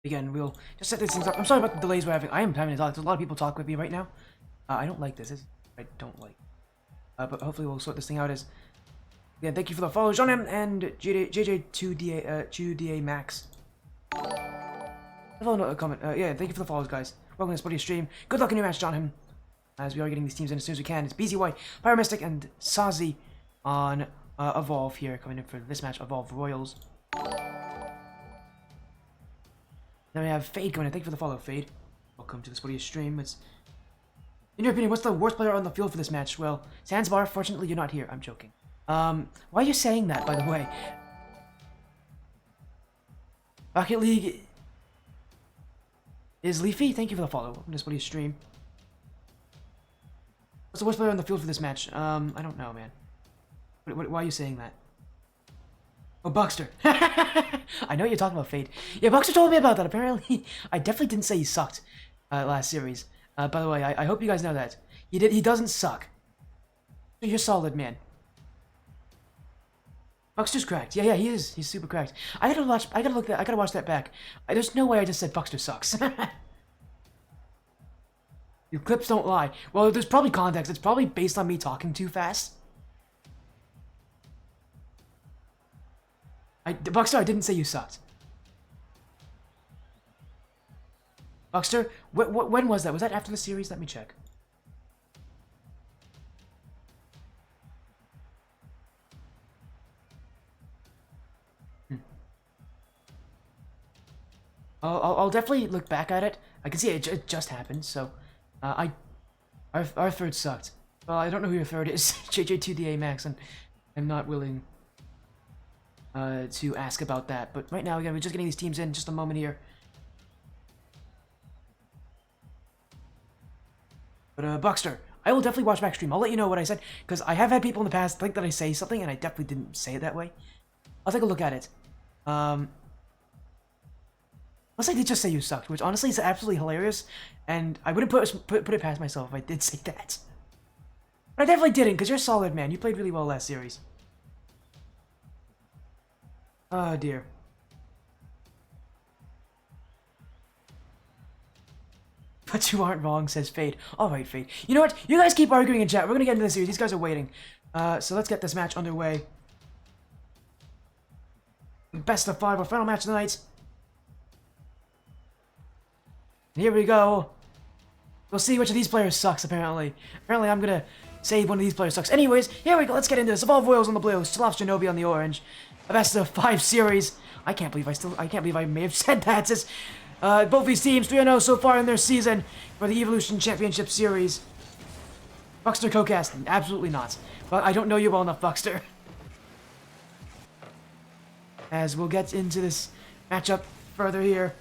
Speaker 1: Again, we'll just set these things up. I'm sorry about the delays we're having. I am having to talk. There's a lot of people talking with me right now. I don't like this. I don't like. But hopefully we'll sort this thing out. As again, thank you for the follow, John M and JJ2DA Max. Follow a comment. Yeah, thank you for the follows, guys. Welcome to this buddy stream. Good luck in your match, John M. As we are getting these teams in as soon as we can. It's BZY, Pyromystic, and Sazi on Evolve here, coming in for this match. Evolve Royals. Then we have Fade coming in. Thank you for the follow, Fade. Welcome to this video stream. In your opinion, what's the worst player on the field for this match? Well, Sandsbar, fortunately you're not here. I'm joking. Why are you saying that, by the way? Rocket League is Leafy. Thank you for the follow. Welcome to this video stream. What's the worst player on the field for this match? I don't know, man. Why are you saying that? Oh, Buckster. I know what you're talking about, Fade. Yeah, Buckster told me about that. Apparently, I definitely didn't say he sucked last series. By the way, I hope you guys know that. He doesn't suck. You're solid, man. Buckster's cracked. Yeah, he is. He's super cracked. I gotta watch that back. There's no way I just said Buckster sucks. Your clips don't lie. Well, there's probably context. It's probably based on me talking too fast. Buckster, I didn't say you sucked. Buckster, when was that? Was that after the series? Let me check. I'll definitely look back at it. I can see it just happened, so... Our third sucked. Well, I don't know who your third is. JJ2DA Max, and I'm not willing... to ask about that, but right now, again, we're just getting these teams in. Just a moment here. But Buckster, I will definitely watch back stream. I'll let you know what I said, because I have had people in the past think that I say something, and I definitely didn't say it that way. I'll take a look at it. Unless I did just say you sucked, which honestly is absolutely hilarious, and I wouldn't put it past myself if I did say that. But I definitely didn't, because you're solid, man. You played really well last series. Oh dear. But you aren't wrong, says Fade. Alright, Fade. You know what? You guys keep arguing in chat. We're gonna get into the series. These guys are waiting. So let's get this match underway. Best of 5, our final match of the night. And here we go. We'll see which of these players sucks, apparently. Apparently I'm gonna say one of these players sucks. Anyways, here we go. Let's get into this. Evolve Royals on the blue. Sloth Shinobi on the orange. A best of 5 series. I can't believe I may have said that. It's, both these teams 3-0 so far in their season for the Evolution Championship Series. Buckster Cocast, absolutely not. But I don't know you well enough, Buckster. As we'll get into this matchup further here.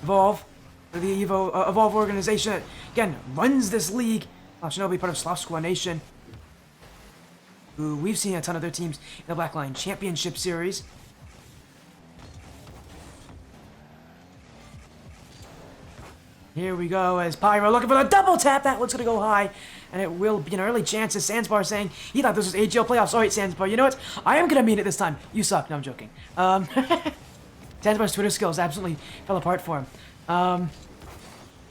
Speaker 1: Evolve, for the Evolve organization that, again, runs this league. Shinobi, part of Sloth Squad Nation. Who we've seen a ton of their teams in the Black Line Championship Series. Here we go as Pyro looking for the double tap. That one's going to go high, and it will be an early chance. As Sandsbar saying he thought this was AGL playoffs. All right, Sandsbar, you know what? I am going to mean it this time. You suck. No, I'm joking. Sandsbar's Twitter skills absolutely fell apart for him.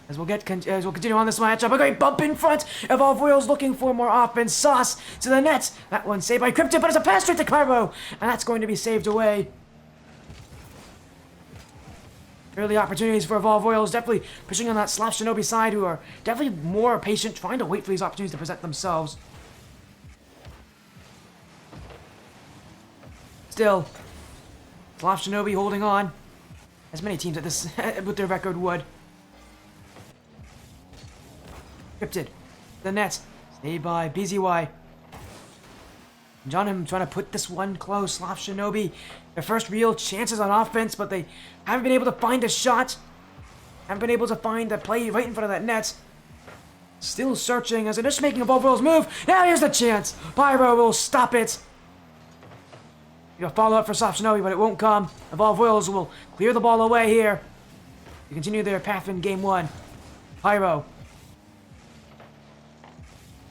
Speaker 1: As we'll continue on this matchup, a great bump in front. Evolve Royals looking for more offense. Sauce to the net. That one's saved by Cryptid, but it's a pass straight to Pyro, and that's going to be saved away. Early opportunities for Evolve Royals, definitely pushing on that Sloth Shinobi side, who are definitely more patient, trying to wait for these opportunities to present themselves. Still, Sloth Shinobi holding on, as many teams at this with their record would. Cryptid, the net, stayed by BZY. John trying to put this one close. Sloth Shinobi, their first real chances on offense, but they haven't been able to find a shot. Haven't been able to find a play right in front of that net. Still searching as they're just making Evolve Royals move. Now here's the chance. Pyro will stop it. You'll follow up for Sloth Shinobi, but it won't come. Evolve Royals will clear the ball away here to continue their path in game one. Pyro.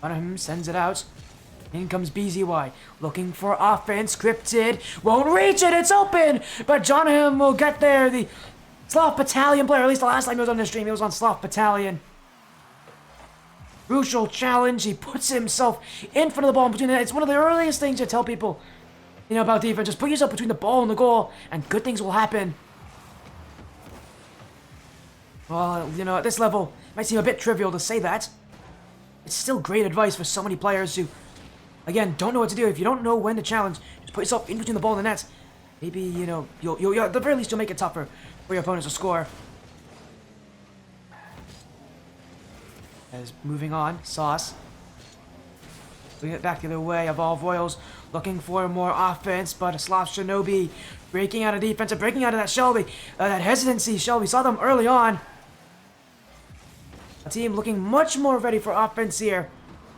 Speaker 1: One of them sends it out. In comes BZY, looking for offense. Cryptid won't reach it, it's open! But Jonaham will get there. The Sloth Battalion player, at least the last time he was on the stream, he was on Sloth Battalion. Crucial challenge, he puts himself in front of the ball in between the net. It's one of the earliest things to tell people, about defense. Just put yourself between the ball and the goal, and good things will happen. Well, at this level, it might seem a bit trivial to say that. It's still great advice for so many players who, again, don't know what to do. If you don't know when to challenge, just put yourself in between the ball and the net. Maybe, you'll at the very least, you'll make it tougher for your opponents to score. As moving on, Sauce. Bring it back the other way. Evolve Royals looking for more offense, but a Sloth Shinobi breaking out of defense, breaking out of that Shelby, that hesitancy. Shelby saw them early on. A team looking much more ready for offense here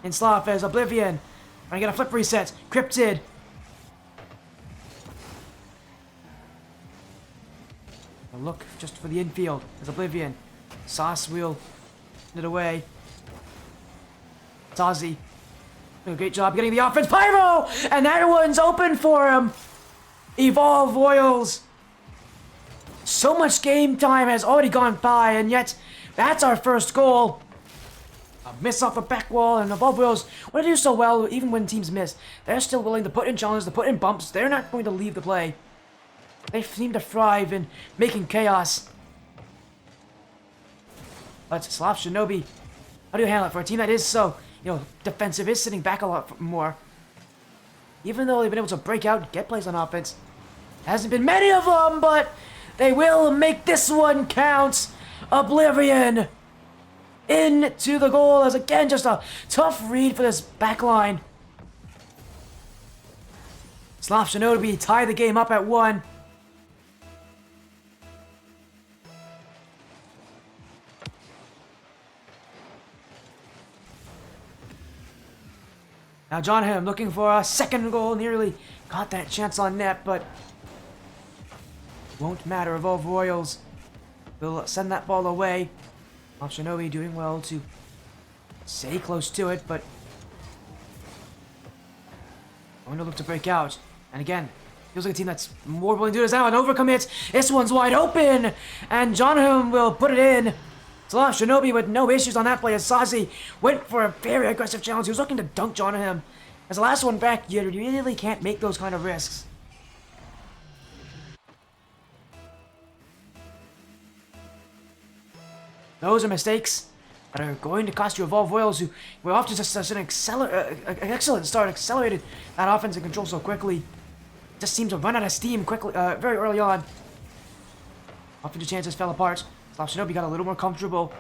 Speaker 1: in Sloth as Oblivion. Trying to get a flip reset. Cryptid. A look just for the infield as Oblivion. Sauce will send it away. Tazi. Doing a great job getting the offense. Pyro! And that one's open for him. Evolve Royals. So much game time has already gone by, and yet that's our first goal. A miss off the back wall, and Evolve Royals want to do so well, even when teams miss. They're still willing to put in challenges, to put in bumps. They're not going to leave the play. They seem to thrive in making chaos. But Sloth Shinobi, how do you handle it for a team that is so, defensive, is sitting back a lot more? Even though they've been able to break out and get plays on offense. Hasn't been many of them, but they will make this one count. Oblivion into the goal as, again, just a tough read for this back line. Sloth Shinobi tie the game up at 1. Now Jonaham looking for a second goal, nearly got that chance on net, but won't matter. Evolve Royals will send that ball away. Shinobi doing well to stay close to it, but going to look to break out. And again, feels like a team that's more willing to do this now. An overcommit. This one's wide open, and Jonaham will put it in. Sloth Shinobi with no issues on that play as Sazi went for a very aggressive challenge. He was looking to dunk Jonaham. As the last one back, you really can't make those kind of risks. Those are mistakes that are going to cost you Evolve Royals, who were off to just such an excellent start, accelerated that offense and control so quickly. Just seemed to run out of steam quickly, very early on. Offensive chances fell apart. Sloth Shinobi got a little more comfortable.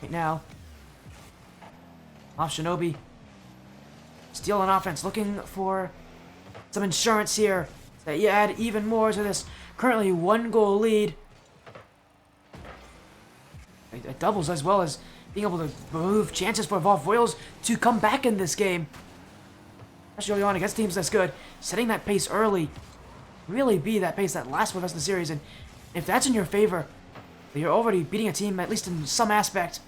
Speaker 1: Right now, Sloth Shinobi still on offense, looking for some insurance here. That you add even more to this currently 1-goal lead. It doubles as well as being able to remove chances for Evolve Royals to come back in this game. Especially early on against teams that's good. Setting that pace early really be that pace that lasts with us in the series. And if that's in your favor, you're already beating a team, at least in some aspect.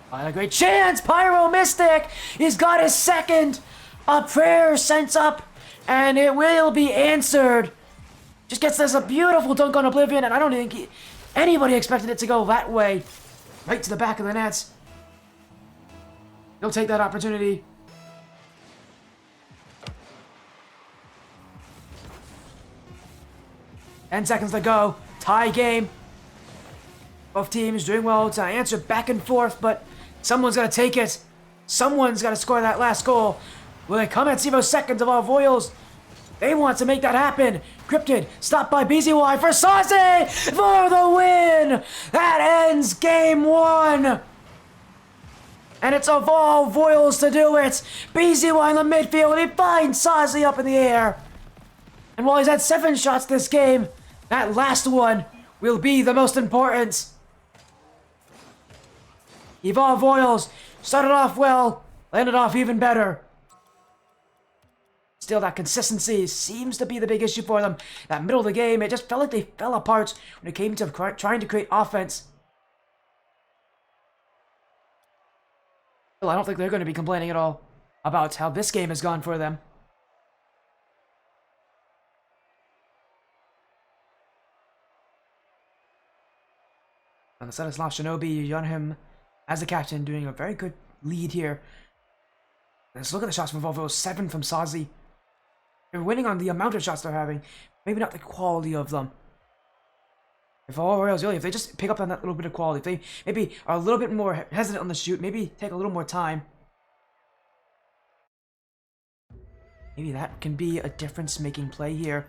Speaker 1: What a great chance! Pyro Mystic! He's got his second! A prayer sent up, and it will be answered. Just gets this a beautiful dunk on Oblivion, and I don't think anybody expected it to go that way. Right to the back of the nets. He'll take that opportunity. Ten seconds to go. Tie game. Both teams doing well to answer back and forth, but someone's got to take it. Someone's got to score that last goal. Will they come at 0 seconds of all Voiles? They want to make that happen. Cryptid, stopped by BZY for Saucy for the win. That ends game 1. And it's Evolve Voiles to do it. BZY in the midfield. He finds Saucy up in the air. And while he's had 7 shots this game, that last one will be the most important. Evolve Voiles started off well, landed off even better. Still, that consistency seems to be the big issue for them. That middle of the game, it just felt like they fell apart when it came to trying to create offense. Well, I don't think they're going to be complaining at all about how this game has gone for them. On the side of Sloth, Shinobi, Yunhim as the captain, doing a very good lead here. Let's look at the shots from Volvo. 7 from Sazi. They're winning on the amount of shots they're having, maybe not the quality of them. If all Royals really, if they just pick up on that little bit of quality, if they maybe are a little bit more hesitant on the shoot, maybe take a little more time, maybe that can be a difference-making play here.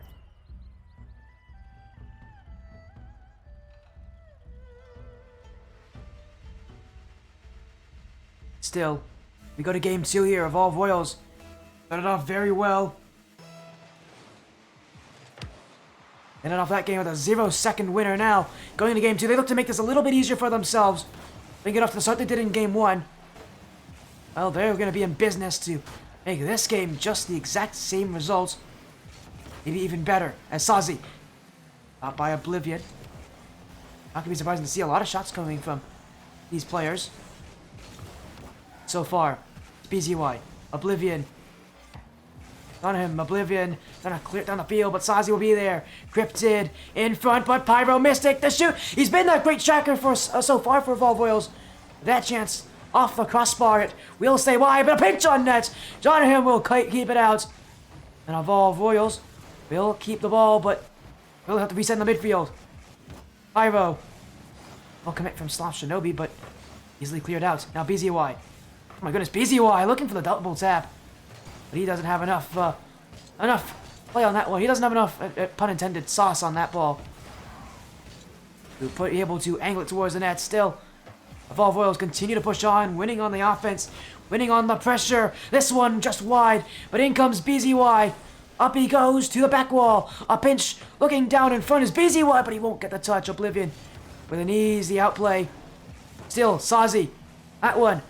Speaker 1: Still, we go to game 2 here of Evolve Voiles. Started off very well. Ended off that game with a 0-second winner now. Going into game 2, they look to make this a little bit easier for themselves. They get off to the start they did in game 1. Well, they're going to be in business to make this game just the exact same results. Maybe even better. As Sazi, not by Oblivion. Not going to be surprising to see a lot of shots coming from these players. So far, BZY, Oblivion. On him, Oblivion, trying to clear it down the field, but Sazi will be there. Cryptid in front, but Pyro Mystic, the shoot. He's been that great tracker for so far for Evolve Voiles. That chance off the crossbar, it will stay wide, but a pinch on net. Jonathan will keep it out. And Evolve Voiles will keep the ball, but will have to reset in the midfield. Pyro will commit from Sloth Shinobi, but easily cleared out. Now BZY. Oh my goodness, BZY looking for the double tap. But he doesn't have enough play on that one. He doesn't have enough, pun intended, sauce on that ball to be able to angle it towards the net. Still, Evolve Voiles continue to push on, winning on the offense, winning on the pressure. This one just wide, but in comes BZY. Up he goes to the back wall. A pinch looking down in front is BZY, but he won't get the touch. Oblivion with an easy outplay. Still, Sazi. That one.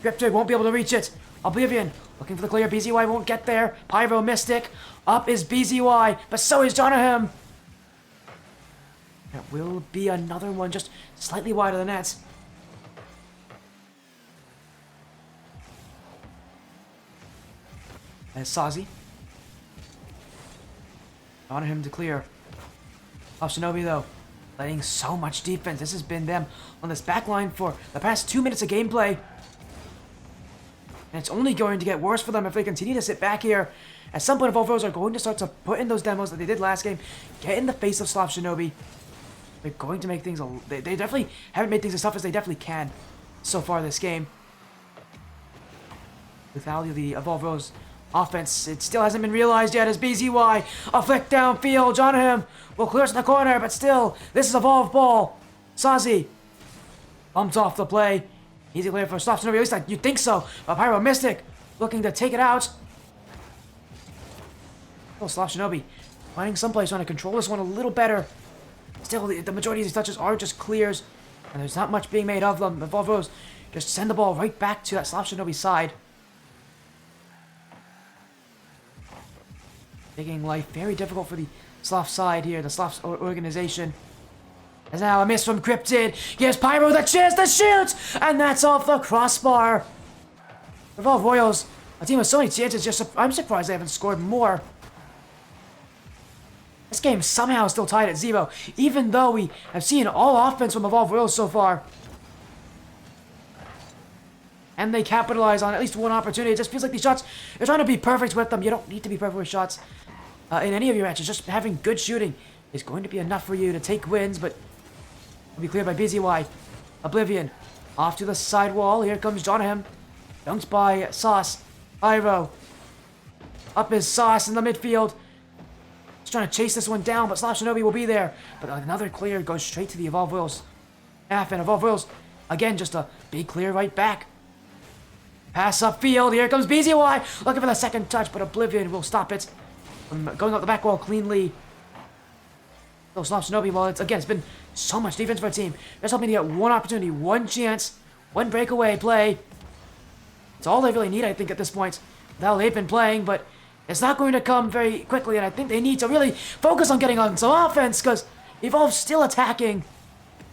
Speaker 1: Cryptid won't be able to reach it. Oblivion looking for the clear. BZY won't get there. Pyro Mystic. Up is BZY, but so is Jonahim. That will be another one just slightly wide of the net. As Sazi. Jonahim to clear. Off Shinobi though. Laying so much defense. This has been them on this back line for the past 2 minutes of gameplay. And it's only going to get worse for them if they continue to sit back here. At some point, Evolve Voiles are going to start to put in those demos that they did last game. Get in the face of Sloth Shinobi. They're going to make things... They definitely haven't made things as tough as they definitely can so far this game. Without the Evolve Voiles offense, it still hasn't been realized yet as BZY. A flick downfield. Jonahim will clear us in the corner, but still, this is Evolve ball. Sazi bumped off the play. Easy clear for Sloth Shinobi, at least you'd think so. But Pyro Mystic looking to take it out. Oh, Sloth Shinobi finding someplace trying to control this one a little better. Still, the majority of these touches are just clears, and there's not much being made of them. Evolve Voiles just send the ball right back to that Sloth Shinobi side. Making life very difficult for the Sloth side here, the Sloth organization. As now a miss from Cryptid gives Pyro the chance to shoot! And that's off the crossbar. Evolve Royals, a team with so many chances, I'm surprised they haven't scored more. This game somehow is still tied at 0, even though we have seen all offense from Evolve Royals so far. And they capitalize on at least one opportunity. It just feels like these shots, they're trying to be perfect with them. You don't need to be perfect with shots in any of your matches. Just having good shooting is going to be enough for you to take wins, but will be cleared by BZY. Oblivion off to the side wall. Here comes Jonaham. Dunked by Sauce. Pyro. Up is Sauce in the midfield. He's trying to chase this one down, but Sloth Shinobi will be there. But another clear goes straight to the Evolve Royals half, and Evolve Royals, again, just a big clear right back. Pass upfield. Here comes BZY. Looking for the second touch, but Oblivion will stop it from going up the back wall cleanly. So Sloth Shinobi, well, it's been so much defense for a team. Just hoping to get one opportunity, one chance, one breakaway play. It's all they really need, I think, at this point. With how they've been playing, but it's not going to come very quickly, and I think they need to really focus on getting on some offense, because Evolve's still attacking.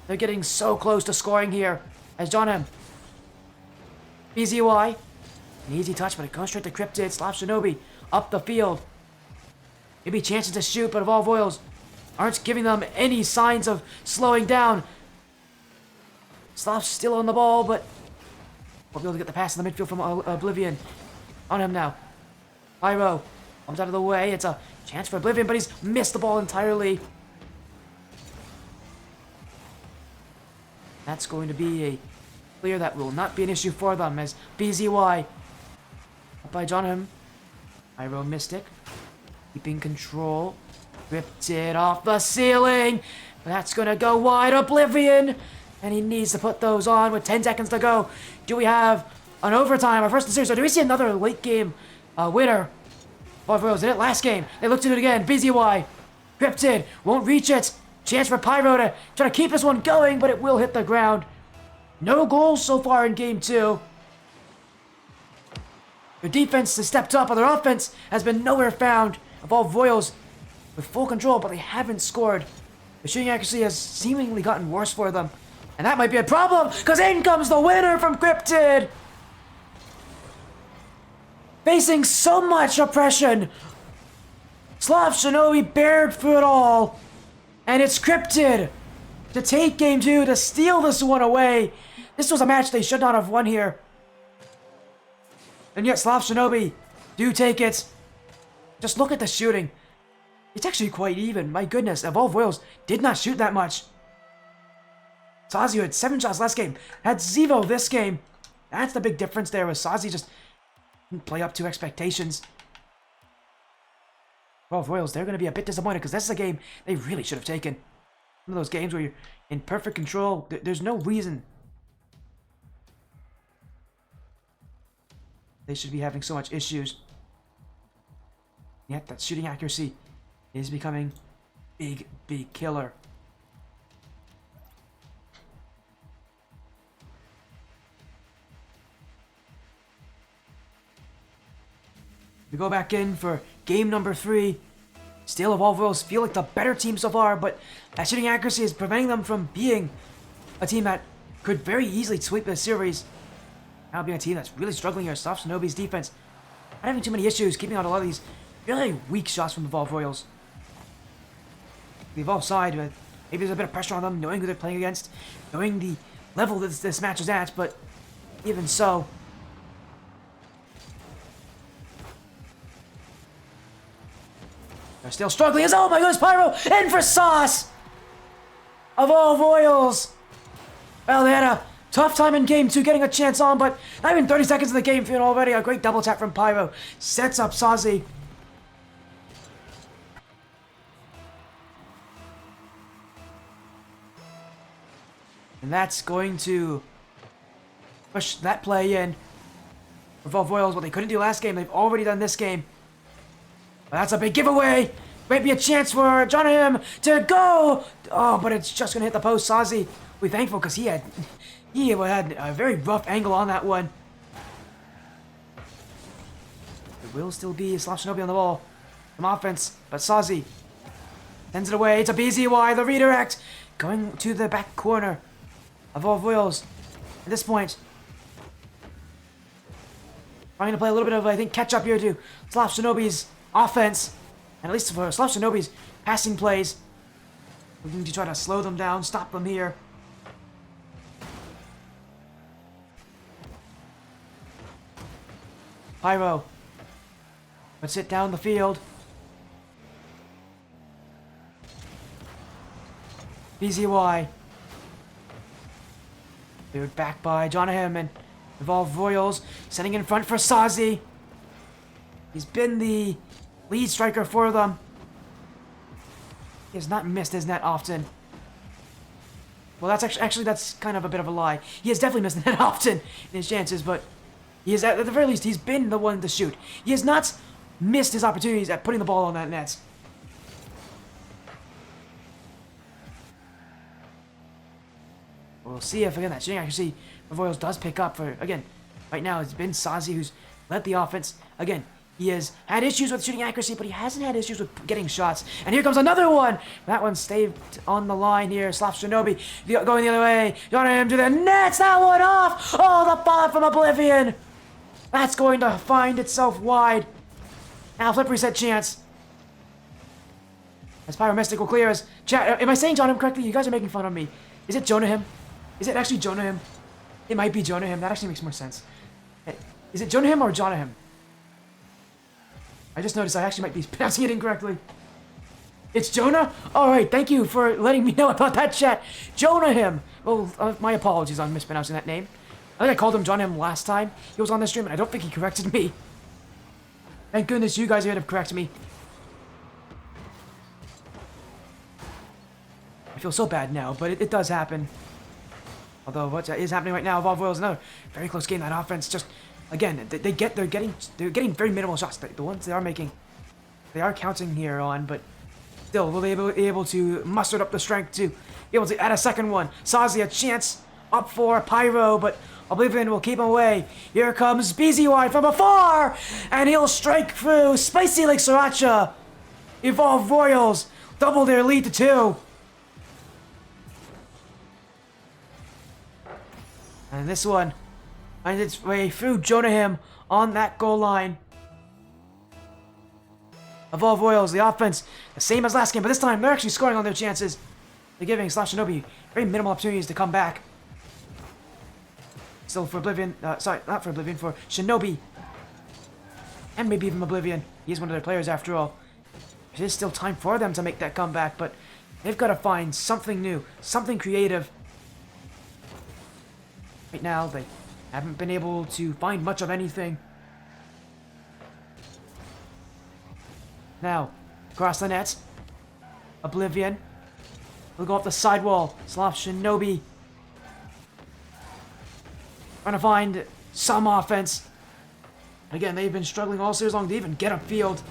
Speaker 1: They're getting so close to scoring here. As Jonaham. BZY. An easy touch, but it goes straight to Cryptid. Sloth Shinobi up the field. Maybe chances to shoot, but Evolve Royals aren't giving them any signs of slowing down. Sloth's still on the ball, but we'll be able to get the pass in the midfield from Oblivion. On him now. Pyro comes out of the way. It's a chance for Oblivion, but he's missed the ball entirely. That's going to be a clear that will not be an issue for them, as BZY up by Jonaham. Pyro Mystic keeping control. Ripped it off the ceiling. That's going to go wide. Oblivion. And he needs to put those on with 10 seconds to go. Do we have an overtime, our first in the series, or do we see another late game winner? Evolve Royals did it last game. They looked at it again. BZY. Cryptid won't reach it. Chance for Pyro to try to keep this one going, but it will hit the ground. No goals so far in game 2. Their defense has stepped up, but their offense has been nowhere found. Evolve Royals with full control, but they haven't scored. The shooting accuracy has seemingly gotten worse for them. And that might be a problem, because in comes the winner from Cryptid! Facing so much oppression. Sloth Shinobi bared through it all. And it's Cryptid to take game 2, to steal this one away. This was a match they should not have won here. And yet Sloth Shinobi do take it. Just look at the shooting. It's actually quite even. My goodness, Evolve Royals did not shoot that much. Sazi had 7 shots last game, had 0 this game. That's the big difference there, with Sazi just didn't play up to expectations. Evolve Royals, they're going to be a bit disappointed, because this is a game they really should have taken. One of those games where you're in perfect control. There's no reason they should be having so much issues. Yet that shooting accuracy is becoming big killer. We go back in for game number 3. Still, Evolve Royals feel like the better team so far, but that shooting accuracy is preventing them from being a team that could very easily sweep this series. Now being a team that's really struggling here. Sloth Shinobi's defense not having too many issues, keeping out a lot of these really weak shots from the Evolve Royals. The Evolve side, maybe there's a bit of pressure on them, knowing who they're playing against, knowing the level that this match is at, but even so, they're still struggling. Oh my goodness, Pyro in for Sauce! Evolve Royals! Well, they had a tough time in game 2 getting a chance on, but not even 30 seconds in the game, feeling already a great double tap from Pyro. Sets up Sazi. And that's going to push that play in. Evolve Royals, what they couldn't do last game, they've already done this game. But that's a big giveaway. Might be a chance for Jonaham to go. Oh, but it's just going to hit the post. Sazi, we're thankful, because he had a very rough angle on that one. There will still be Sloth Shinobi on the ball. some offense, but Sazi sends it away to BZY, the redirect, going to the back corner of all Royals. At this point, trying to play a little bit of, I think, catch up here to Sloth Shinobi's offense, and at least for Sloth Shinobi's passing plays. Looking to try to slow them down, stop them here. Pyro puts it down the field. BZY. Cleared back by Jonahim and Evolved Royals, sending in front for Sazi. He's been the lead striker for them. He has not missed his net often. Well, that's actually that's kind of a bit of a lie. He has definitely missed the net often in his chances, but he is, at the very least, he's been the one to shoot. He has not missed his opportunities at putting the ball on that net. We'll see if, again, that shooting accuracy of Royals does pick up for, again, right now it's been Sazi who's led the offense. Again, he has had issues with shooting accuracy, but he hasn't had issues with getting shots. And here comes another one! That one stayed on the line here. Sloth Shinobi going the other way. Jonahim to the nets! That one off! Oh, the ball from Oblivion! That's going to find itself wide. Now, flip reset chance. As Pyro Mystic will clear as chat. Am I saying Jonahim correctly? You guys are making fun of me. Is it Jonahim? Is it actually Jonahim? It might be Jonahim. That actually makes more sense. Is it Jonahim or Jonahim? I just noticed I actually might be pronouncing it incorrectly. It's Jonah? Alright, thank you for letting me know about that, chat. Jonahim! Well, my apologies on mispronouncing that name. I think I called him Jonahim last time he was on the stream, and I don't think he corrected me. Thank goodness you guys are here to correct me. I feel so bad now, but it does happen. Although what is happening right now, Evolved Royals, another very close game. That offense just, again, they're getting very minimal shots. The ones they are making, they are counting here on, but still, will they be able to muster up the strength to be able to add a second one? Sazi a chance up for Pyro, but Oblivion will keep him away. Here comes BZY from afar, and he'll strike through. Spicy like Sriracha. Evolved Royals double their lead to 2. And this one finds its way through Jonahim on that goal line. Evolved Royals, the offense, the same as last game, but this time they're actually scoring on their chances. They're giving Sloth Shinobi very minimal opportunities to come back. Still for Oblivion, sorry, not for Oblivion, for Shinobi. And maybe even Oblivion. He is one of their players after all. It is still time for them to make that comeback, but they've got to find something new, something creative. Right now, they haven't been able to find much of anything. Now, across the net, Oblivion will go off the sidewall. Sloth Shinobi trying to find some offense. Again, they've been struggling all series long to even get upfield.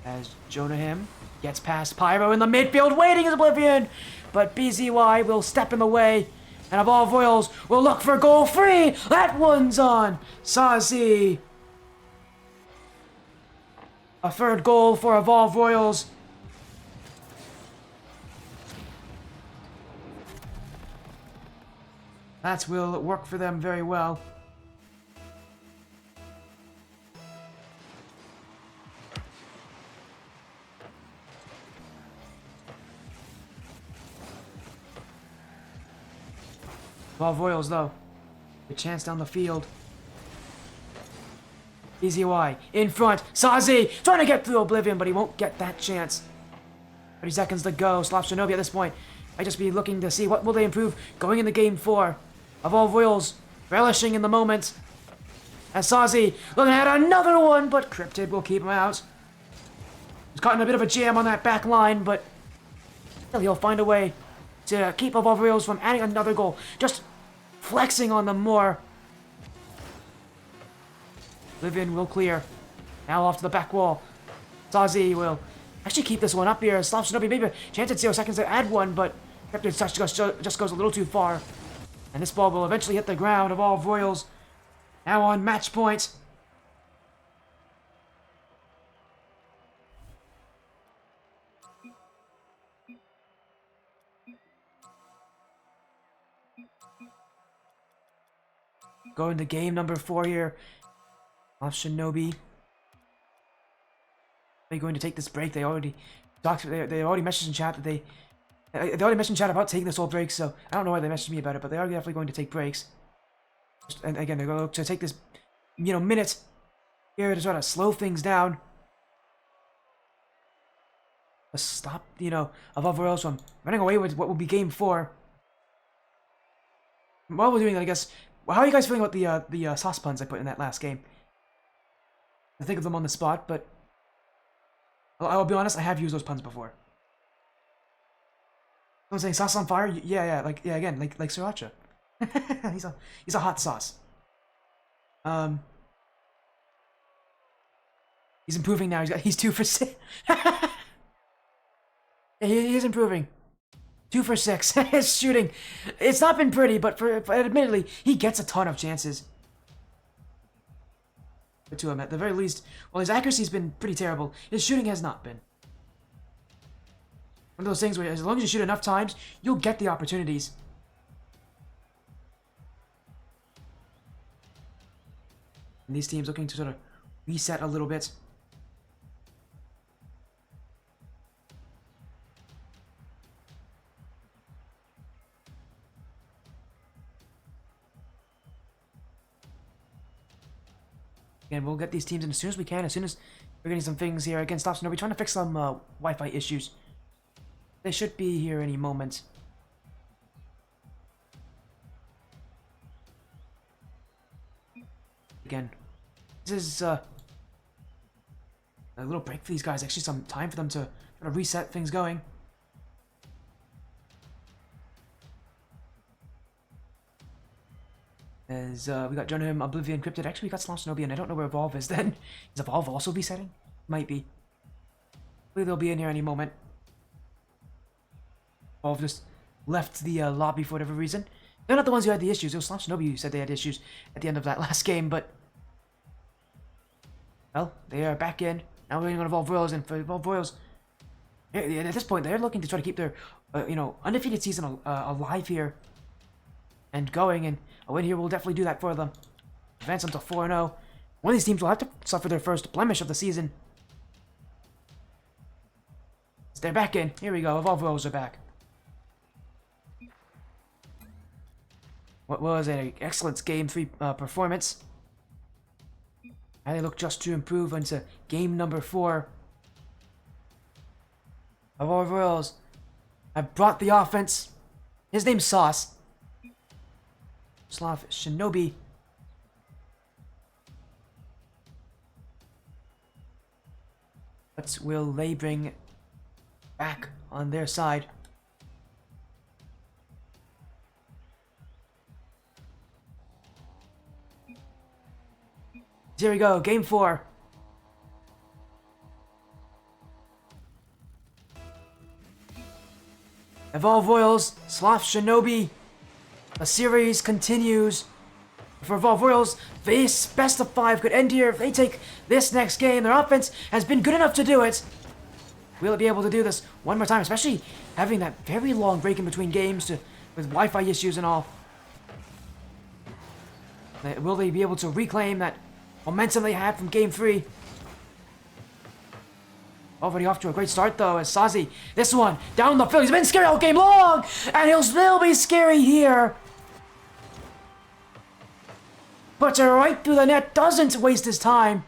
Speaker 1: As Jonahim gets past Pyro in the midfield, waiting is Oblivion. But BZY will step in the way, and Evolved Royals will look for goal free. That one's on Sazi. A third goal for Evolved Royals. That will work for them very well. Evolved Royals, though. A chance down the field. BZY in front. Sazi trying to get through Oblivion, but he won't get that chance. 30 seconds to go. Sloth Shinobi at this point might just be looking to see what will they improve going into game 4. Evolved Royals relishing in the moment. As Sazi looking at another one, but Cryptid will keep him out. He's caught in a bit of a jam on that back line, but still he'll find a way to keep Evolved Royals from adding another goal. Just flexing on them more. Oblivion will clear. Now off to the back wall. Sazi will actually keep this one up here. Sloth Shinobi maybe a chance at 0 seconds to add one, but Cryptid's touch just goes a little too far. And this ball will eventually hit the ground. Evolved Royals now on match point. going to game number 4 here. Off Shinobi. They're going to take this break. They already talked. They already messaged in chat that they already messaged in chat about taking this whole break. So I don't know why they messaged me about it, but they are definitely going to take breaks. And again, they're going to take this, minute here to try to slow things down. Stop, Above Royals from running away with what will be game 4. While we're doing that, I guess, how are you guys feeling about the sauce puns I put in that last game? I think of them on the spot, but I'll be honest, I have used those puns before. I'm saying sauce on fire? Again, like sriracha. he's a hot sauce. He's improving now. He's 2 for 6. Yeah, he is improving. 2 for 6. His shooting, it's not been pretty, but admittedly, he gets a ton of chances. But to him, at the very least, well, his accuracy's been pretty terrible. His shooting has not been. One of those things where as long as you shoot enough times, you'll get the opportunities. And these teams looking to sort of reset a little bit. Again, we'll get these teams in as soon as we can, as soon as we're getting some things here. Again, Sloth Shinobi trying to fix some Wi-Fi issues. They should be here any moment. Again, this is a little break for these guys. Actually, some time for them to try to reset things going. As we got Jonahim, Oblivion, Cryptid. Actually, we got Sloth Shinobi, and I don't know where Evolve is then. Is Evolve also resetting? Might be. Hopefully they'll be in here any moment. Evolve just left the lobby for whatever reason. They're not the ones who had the issues. It was Sloth Shinobi who said they had issues at the end of that last game, but... Well, they are back in. Now we're waiting on Evolve Royals, and for Evolve Royals... At this point, they're looking to try to keep their, undefeated season alive here. And going, and a win here will definitely do that for them. Advance them to 4-0. One of these teams will have to suffer their first blemish of the season. So they're back in. Here we go. Evolve Royals are back. What was an excellent Game 3 performance. And they look just to improve into game number 4. Evolve Royals have brought the offense. His name's Sauce. Sloth Shinobi. What will they bring back on their side? Here we go, game 4. Evolve Royals, Sloth Shinobi. The series continues. For Evolve Royals, this best of 5 could end here if they take this next game. Their offense has been good enough to do it. Will it be able to do this one more time? Especially having that very long break in between games with Wi-Fi issues and all. Will they be able to reclaim that momentum they had from game 3? Already off to a great start though, as Sazi, this one, down the field. He's been scary all game long, and he'll still be scary here. Puts it right through the net, doesn't waste his time.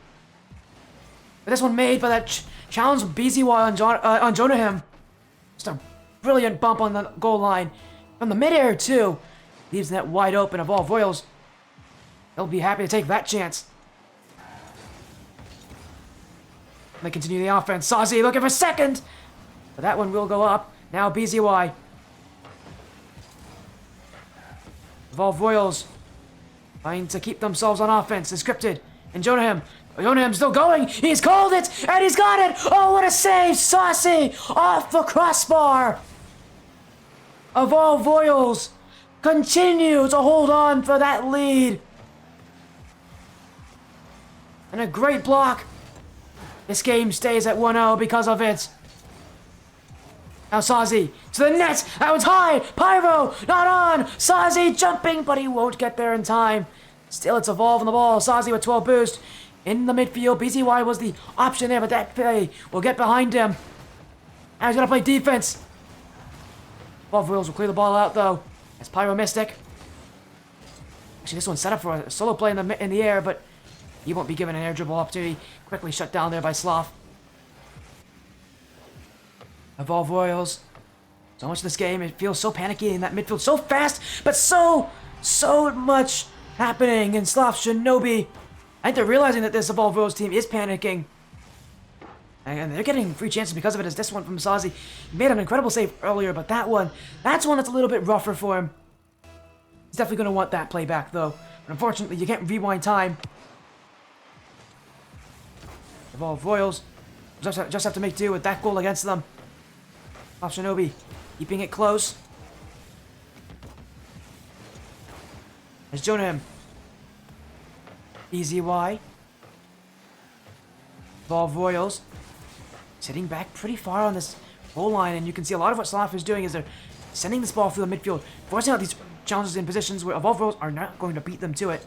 Speaker 1: But this one made by that challenge from BZY on Jonahim. Just a brilliant bump on the goal line. From the midair too. Leaves the net wide open. Evolve Royals, they'll be happy to take that chance. They continue the offense. Sazi looking for second. But that one will go up. Now BZY. Evolve Royals trying to keep themselves on offense. It's scripted. And Jonahim. Jonahim still going. He's called it. And he's got it. Oh, what a save. Saucy off the crossbar. Evolve Royals continue to hold on for that lead. And a great block. This game stays at 1-0 because of it. Now Sazi to the net. That was high. Pyro not on. Sazi jumping, but he won't get there in time. Still, it's evolving the ball. Sazi with 12 boost. In the midfield, BZY was the option there, but that play will get behind him. Now he's going to play defense. Evolve Royals will clear the ball out, though. As Pyro Mystic. Actually, this one's set up for a solo play in the air, but he won't be given an air dribble opportunity. Quickly shut down there by Sloth. Evolve Royals. So much of this game, it feels so panicky in that midfield. So fast, but so much happening in Sloth Shinobi. I think they're realizing that this Evolve Royals team is panicking. And they're getting free chances because of it, as this one from Sazi. He made an incredible save earlier, but that's one that's a little bit rougher for him. He's definitely going to want that play back, though. But unfortunately, you can't rewind time. Evolve Royals just have to make do with that goal against them. Off Shinobi, keeping it close. There's Jonah. BZY. Evolve Royals. Sitting back pretty far on this goal line, and you can see a lot of what Sloth is doing is they're sending this ball through the midfield, forcing out these challenges in positions where Evolve Royals are not going to beat them to it.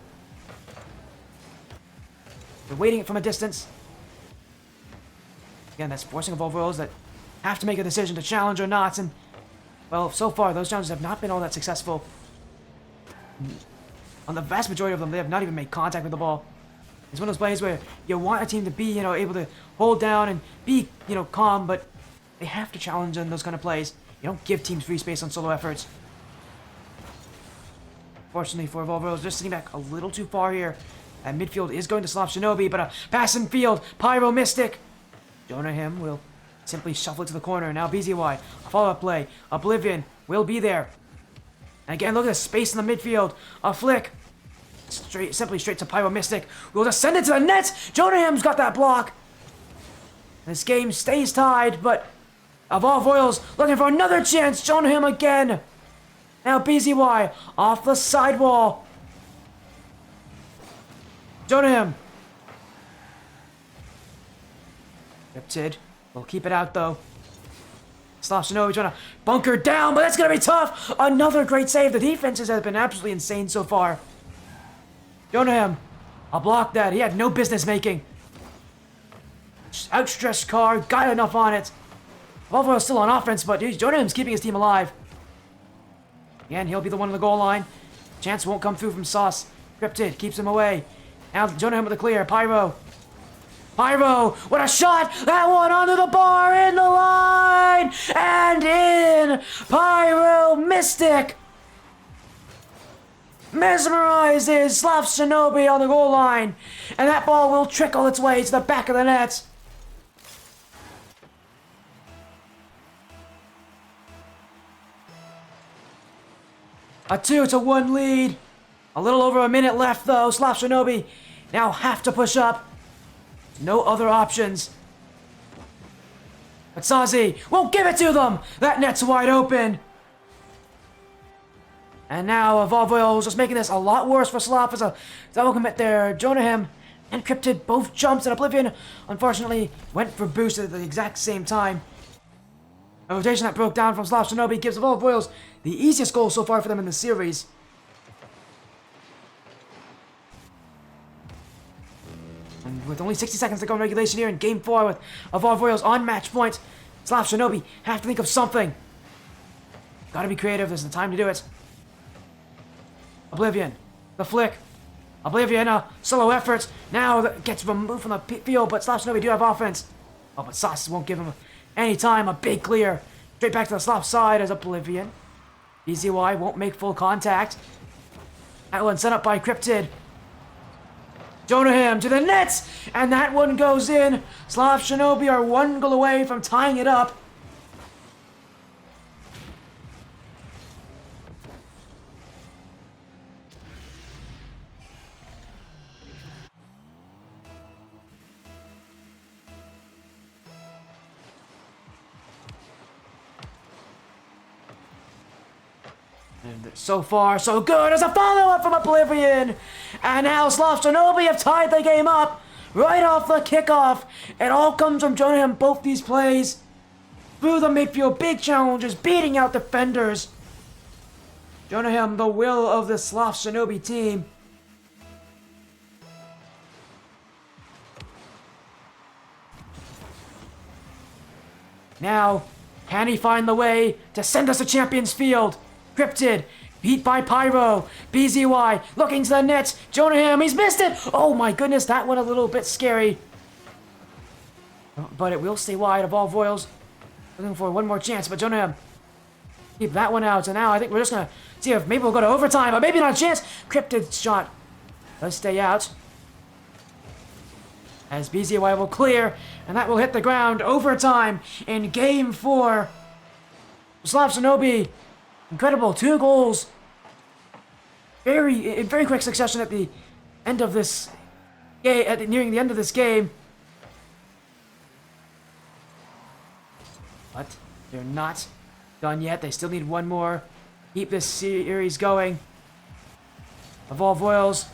Speaker 1: They're waiting it from a distance. Again, that's forcing Evolve Royals that have to make a decision to challenge or not, and, well, so far, those challenges have not been all that successful. On the vast majority of them, they have not even made contact with the ball. It's one of those plays where you want a team to be, able to hold down and be, calm, but they have to challenge in those kind of plays. You don't give teams free space on solo efforts. Fortunately for Evolve Royals, just sitting back a little too far here. And midfield is going to Sloth Shinobi, but a pass in field. Pyro Mystic. Jonah will simply shuffle it to the corner. Now BZY, a follow-up play. Oblivion will be there. And again, look at the space in the midfield. A flick. Simply straight to Pyro Mystic. We'll just send it to the net. Jonah's got that block. This game stays tied, but Evolve Royals looking for another chance. Jonah again. Now BZY off the sidewall. Jonah. Riptid will keep it out though. Sloth Shinobi trying to bunker down, but that's going to be tough. Another great save. The defenses have been absolutely insane so far. Jonah, I'll block that. He had no business making. Outstretched card, got enough on it. Volvo is still on offense, but Jonah's keeping his team alive. Again, he'll be the one on the goal line. Chance won't come through from Sauce. Cryptid keeps him away. Now Jonah with the clear. Pyro, what a shot! That one onto the bar, in the line, and in! Pyro Mystic mesmerizes Sloth Shinobi on the goal line, and that ball will trickle its way to the back of the net. A 2-1 lead. A little over a minute left though. Sloth Shinobi now have to push up. No other options. But Sazi won't give it to them! That net's wide open. And now Evolve Royals just making this a lot worse for Sloth as a double commit there. Jonah and Cryptid both jumps, and Oblivion unfortunately went for boost at the exact same time. A rotation that broke down from Sloth Shinobi gives Evolve Royals the easiest goal so far for them in the series. And with only 60 seconds to go in regulation here in Game 4 with Evolve Royals on match point, Sloth Shinobi have to think of something. Gotta be creative, this is the time to do it. Oblivion, the flick. Oblivion, solo effort. Now that gets removed from the field, but Sloth Shinobi do have offense. Oh, but Sauce won't give him any time. A big clear. Straight back to the Sloth side as Oblivion. BZY won't make full contact. That one sent up by Cryptid. Jonah to the net, and that one goes in. Sloth Shinobi are one goal away from tying it up. And so far, so good as a follow-up from Oblivion. And now Sloth Shinobi have tied the game up right off the kickoff. It all comes from Jonah in both these plays. Through the midfield, big challenges, beating out defenders. Jonah, the will of the Sloth Shinobi team. Now, can he find the way to send us to Champions Field? Cryptid, beat by Pyro. BZY, looking to the net. Jonaham, he's missed it! Oh my goodness, that one a little bit scary. But it will stay wide. Evolve Royals looking for one more chance, but Jonaham keep that one out. And now I think we're just gonna see if maybe we'll go to overtime, but maybe not a chance. Cryptid shot does stay out. As BZY will clear, and that will hit the ground. Overtime in Game 4. Sloth Shinobi, incredible, 2 goals. In very quick succession at the end of this game, nearing the end of this game. But they're not done yet. They still need one more. Keep this series going. Evolve Royals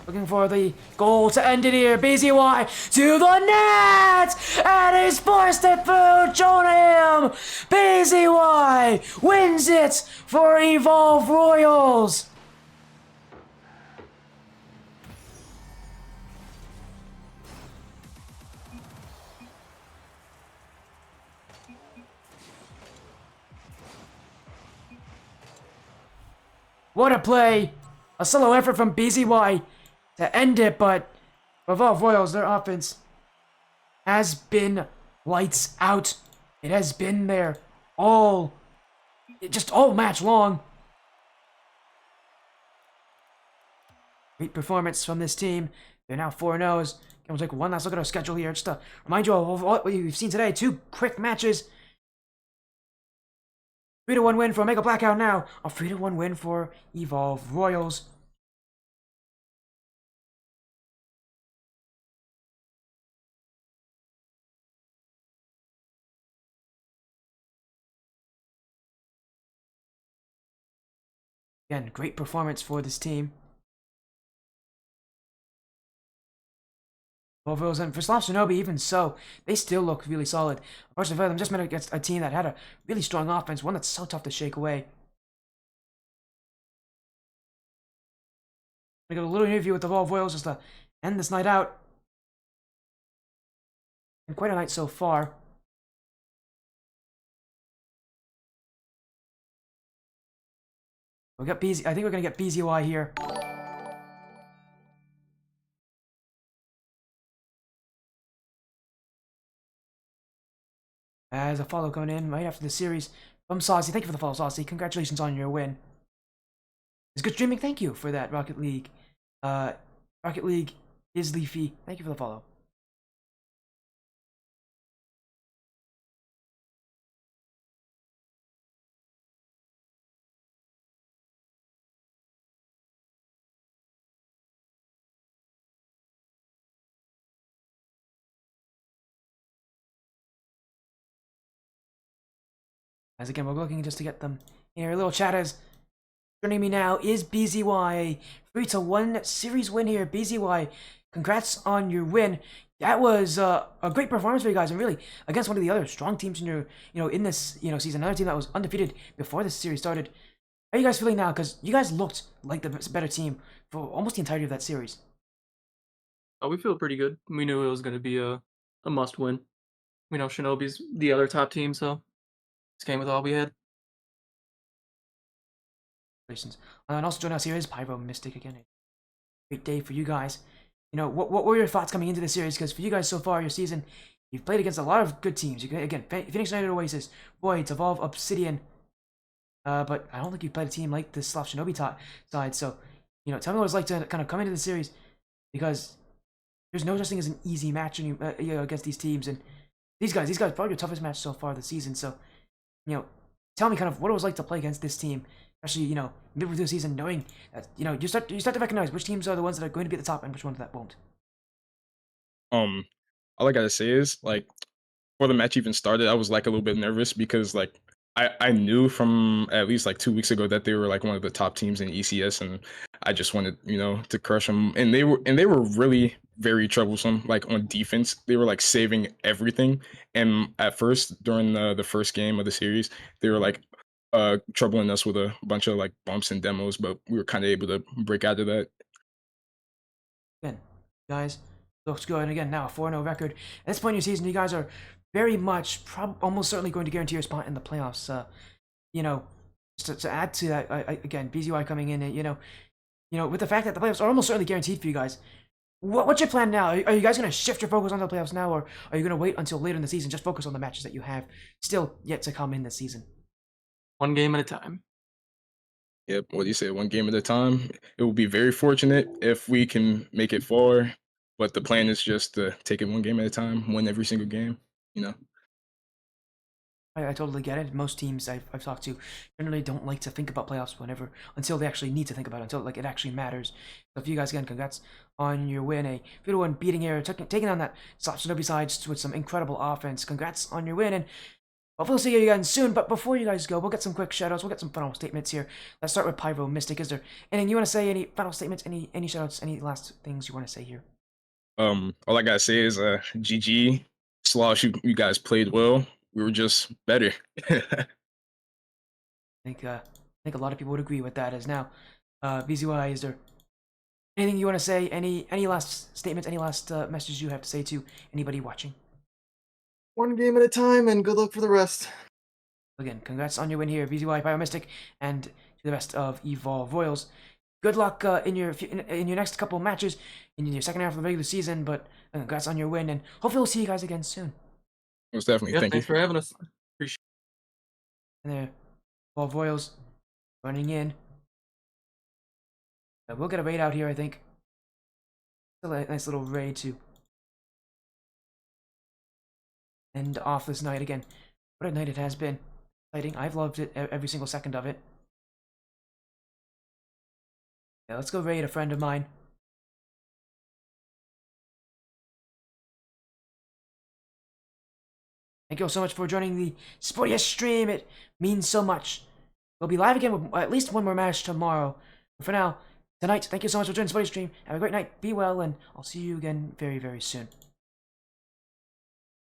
Speaker 1: looking for the goal to end it here. BZY to the net! And he's forced it through. Jonaham! BZY wins it for Evolve Royals. What a play! A solo effort from BZY to end it, but Evolve Royals, their offense has been lights out. It has been there just all match long. Great performance from this team. They're now 4-0. We'll take one last look at our schedule here, just to remind you of what we've seen today. 2 quick matches. 3-1 win for Omega Blackout now. A 3-1 win for Evolve Royals. Again, great performance for this team. Evolve Royals, and for Sloth Shinobi, even so, they still look really solid. Unfortunately for them, just met against a team that had a really strong offense, one that's so tough to shake away. We got a little interview with the Evolve Royals just to end this night out. And quite a night so far. We got BZ. I think we're gonna get BZY here. As a follow coming in right after the series from Saucy. Thank you for the follow, Saucy. Congratulations on your win. It's good streaming. Thank you for that, Rocket League. Rocket League is Leafy. Thank you for the follow. As again, we're looking just to get them here. Little chatters. Joining me now is BZY. 3-1 series win here. BZY, congrats on your win. That was a great performance for you guys, and really against one of the other strong teams in your, in this, season. Another team that was undefeated before this series started. How are you guys feeling now? Because you guys looked like the better team for almost the entirety of that series.
Speaker 2: Oh, we feel pretty good. We knew it was going to be a must win. We know Shinobi's the other top team, so this came with all we had.
Speaker 1: Congratulations. And also joining us here is Pyro Mystic again. Great day for you guys. What were your thoughts coming into the series? Because for you guys so far, your season, you've played against a lot of good teams. Again, Phoenix United, Oasis, Voids, Evolve, Obsidian. But I don't think you've played a team like this Sloth Shinobi side. So, tell me what it's like to kind of come into the series, because there's no such thing as an easy match against these teams. And these guys probably your toughest match so far this season. So, tell me kind of what it was like to play against this team, especially midway through the season, knowing that you start to recognize which teams are the ones that are going to be at the top and which ones that won't.
Speaker 3: All I gotta say is, like, before the match even started, I was like a little bit nervous because like I knew from at least like 2 weeks ago that they were like one of the top teams in ECS, and I just wanted to crush them. And they were really very troublesome. Like on defense, they were like saving everything. And at first, during the first game of the series, they were like troubling us with a bunch of like bumps and demos, but we were kind of able to break out of that.
Speaker 1: Again, guys, looks good. And again, now a 4-0 record. At this point in your season, you guys are very much, almost certainly going to guarantee your spot in the playoffs. You know, just to add to that, again, BZY coming in, with the fact that the playoffs are almost certainly guaranteed for you guys. What's your plan now? Are you guys going to shift your focus onto the playoffs now, or are you going to wait until later in the season, just focus on the matches that you have still yet to come in this season?
Speaker 2: One game at a time.
Speaker 3: Yep, what do you say? One game at a time. It will be very fortunate if we can make it far, but the plan is just to take it one game at a time, win every single game. You know.
Speaker 1: I totally get it. Most teams I've talked to generally don't like to think about playoffs until they actually need to think about it, until like it actually matters. So if you guys, again, congrats on your win. A beautiful one beating here, taking on that Sloth Shinobi side with some incredible offense. Congrats on your win, and hopefully we'll see you again soon. But before you guys go, we'll get some quick shoutouts. We'll get some final statements here. Let's start with Pyro Mystic. Is there anything you want to say? Any final statements? Any shoutouts? Any last things you want to say here?
Speaker 3: All I gotta say is GG. Slosh, you guys played well. We were just better.
Speaker 1: I think a lot of people would agree with that. As now, BZY, is there anything you want to say? Any last statements? Any last messages you have to say to anybody watching?
Speaker 2: One game at a time, and good luck for the rest.
Speaker 1: Again, congrats on your win here, BZY, Biomystic, and to the rest of Evolve Royals. Good luck in your next couple matches in your second half of the regular season. But congrats on your win, and hopefully we'll see you guys again soon.
Speaker 3: Most definitely.
Speaker 2: Yeah,
Speaker 3: Thank you
Speaker 2: thanks for having us. Appreciate
Speaker 1: And there, Evolve Royals running in. We'll get a raid out here, I think. Still a nice little raid to end off this night again. What a night it has been. Exciting. I've loved it, every single second of it. Yeah, let's go raid a friend of mine. Thank you all so much for joining the Sportiest stream. It means so much. We'll be live again with at least one more match tomorrow. But for now, tonight, thank you so much for joining the Sportiest stream. Have a great night. Be well, and I'll see you again very, very soon.